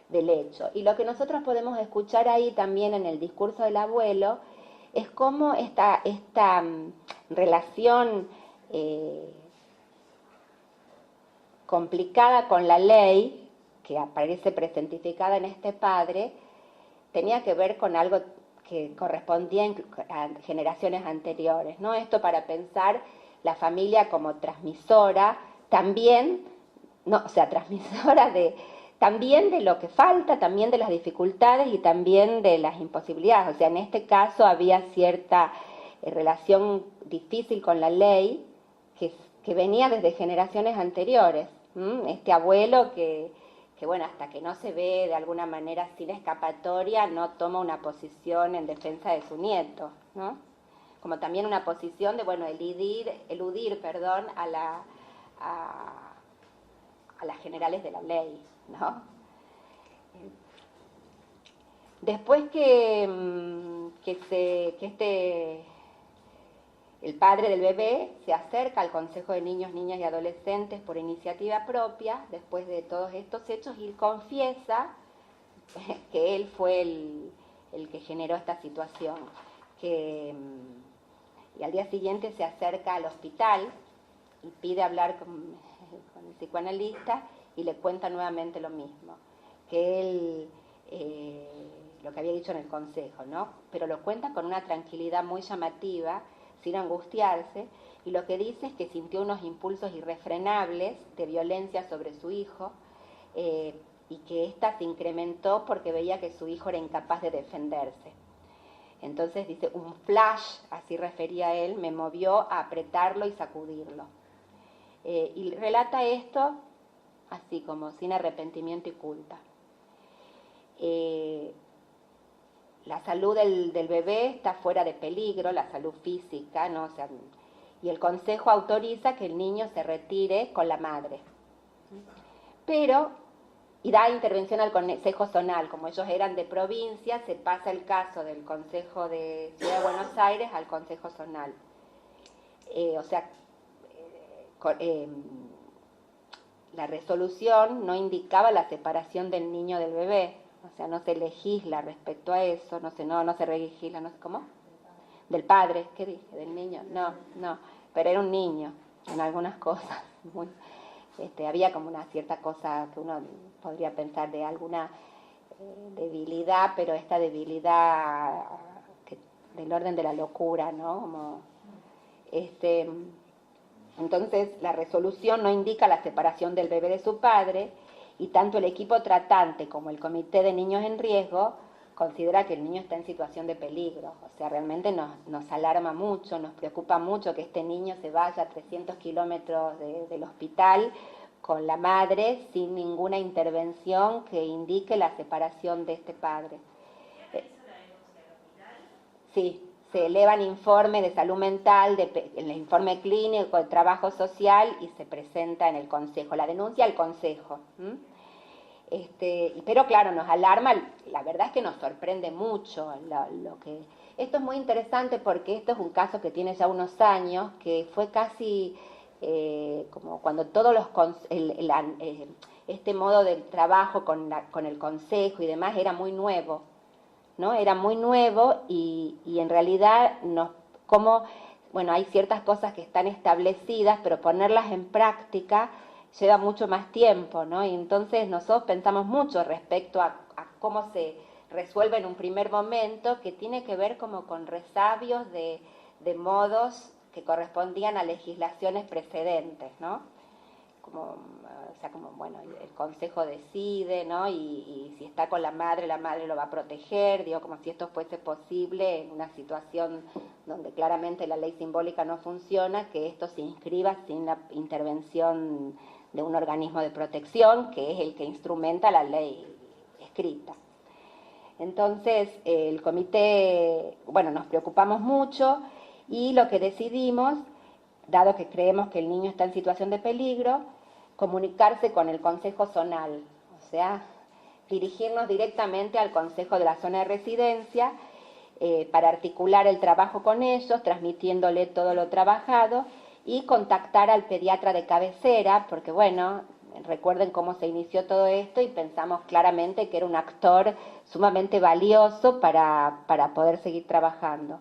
del hecho. Y lo que nosotros podemos escuchar ahí también en el discurso del abuelo es cómo esta relación complicada con la ley, que aparece presentificada en este padre, tenía que ver con algo que correspondía a generaciones anteriores, ¿no? Esto para pensar la familia como transmisora, también, no, o sea, transmisora también de lo que falta, también de las dificultades y también de las imposibilidades. O sea, en este caso había cierta relación difícil con la ley que venía desde generaciones anteriores. Este abuelo que, bueno, hasta que no se ve de alguna manera sin escapatoria, no toma una posición en defensa de su nieto, ¿no? Como también una posición de, bueno, eludir, a las generales de la ley, ¿no? Después el padre del bebé se acerca al Consejo de Niños, Niñas y Adolescentes por iniciativa propia, después de todos estos hechos, y confiesa que él fue el que generó esta situación. Y al día siguiente se acerca al hospital y pide hablar con el psicoanalista y le cuenta nuevamente lo mismo, que él, lo que había dicho en el consejo, ¿no? Pero lo cuenta con una tranquilidad muy llamativa, sin angustiarse, y lo que dice es que sintió unos impulsos irrefrenables de violencia sobre su hijo, y que ésta se incrementó porque veía que su hijo era incapaz de defenderse. Entonces dice, un flash, así refería él, me movió a apretarlo y sacudirlo. Y relata esto así como sin arrepentimiento y culpa. La salud del bebé está fuera de peligro, la salud física, ¿no? O sea, y el consejo autoriza que el niño se retire con la madre. Y da intervención al consejo zonal, como ellos eran de provincia, se pasa el caso del consejo de Ciudad de Buenos Aires al consejo zonal. La resolución no indicaba la separación del niño del bebé. O sea, no se legisla respecto a eso, no se legisla, no sé cómo. Del padre, ¿qué dije? Del niño, no, pero era un niño en algunas cosas. Había como una cierta cosa que uno podría pensar de alguna debilidad, pero esta debilidad del orden de la locura, ¿no? Entonces, la resolución no indica la separación del bebé de su padre, y tanto el equipo tratante como el comité de niños en riesgo considera que el niño está en situación de peligro. O sea, realmente nos alarma mucho, nos preocupa mucho que este niño se vaya a 300 kilómetros del hospital con la madre sin ninguna intervención que indique la separación de este padre. Sí, se elevan informes de salud mental, el informe clínico, el trabajo social, y se presenta en el consejo, la denuncia al consejo. Pero claro, nos alarma, la verdad es que nos sorprende mucho lo que... Esto es muy interesante porque esto es un caso que tiene ya unos años, que fue casi como cuando todos este modo de trabajo con el consejo y demás era muy nuevo, ¿no? Era muy nuevo y en realidad hay ciertas cosas que están establecidas, pero ponerlas en práctica lleva mucho más tiempo, ¿no? Y entonces nosotros pensamos mucho respecto a cómo se resuelve en un primer momento, que tiene que ver como con resabios de modos que correspondían a legislaciones precedentes, ¿no? El consejo decide, ¿no? Y si está con la madre lo va a proteger, como si esto fuese posible en una situación donde claramente la ley simbólica no funciona, que esto se inscriba sin la intervención de un organismo de protección, que es el que instrumenta la ley escrita. Entonces, el comité, nos preocupamos mucho, y lo que decidimos, dado que creemos que el niño está en situación de peligro, comunicarse con el consejo zonal, o sea, dirigirnos directamente al consejo de la zona de residencia para articular el trabajo con ellos, transmitiéndole todo lo trabajado, y contactar al pediatra de cabecera, porque recuerden cómo se inició todo esto y pensamos claramente que era un actor sumamente valioso para poder seguir trabajando.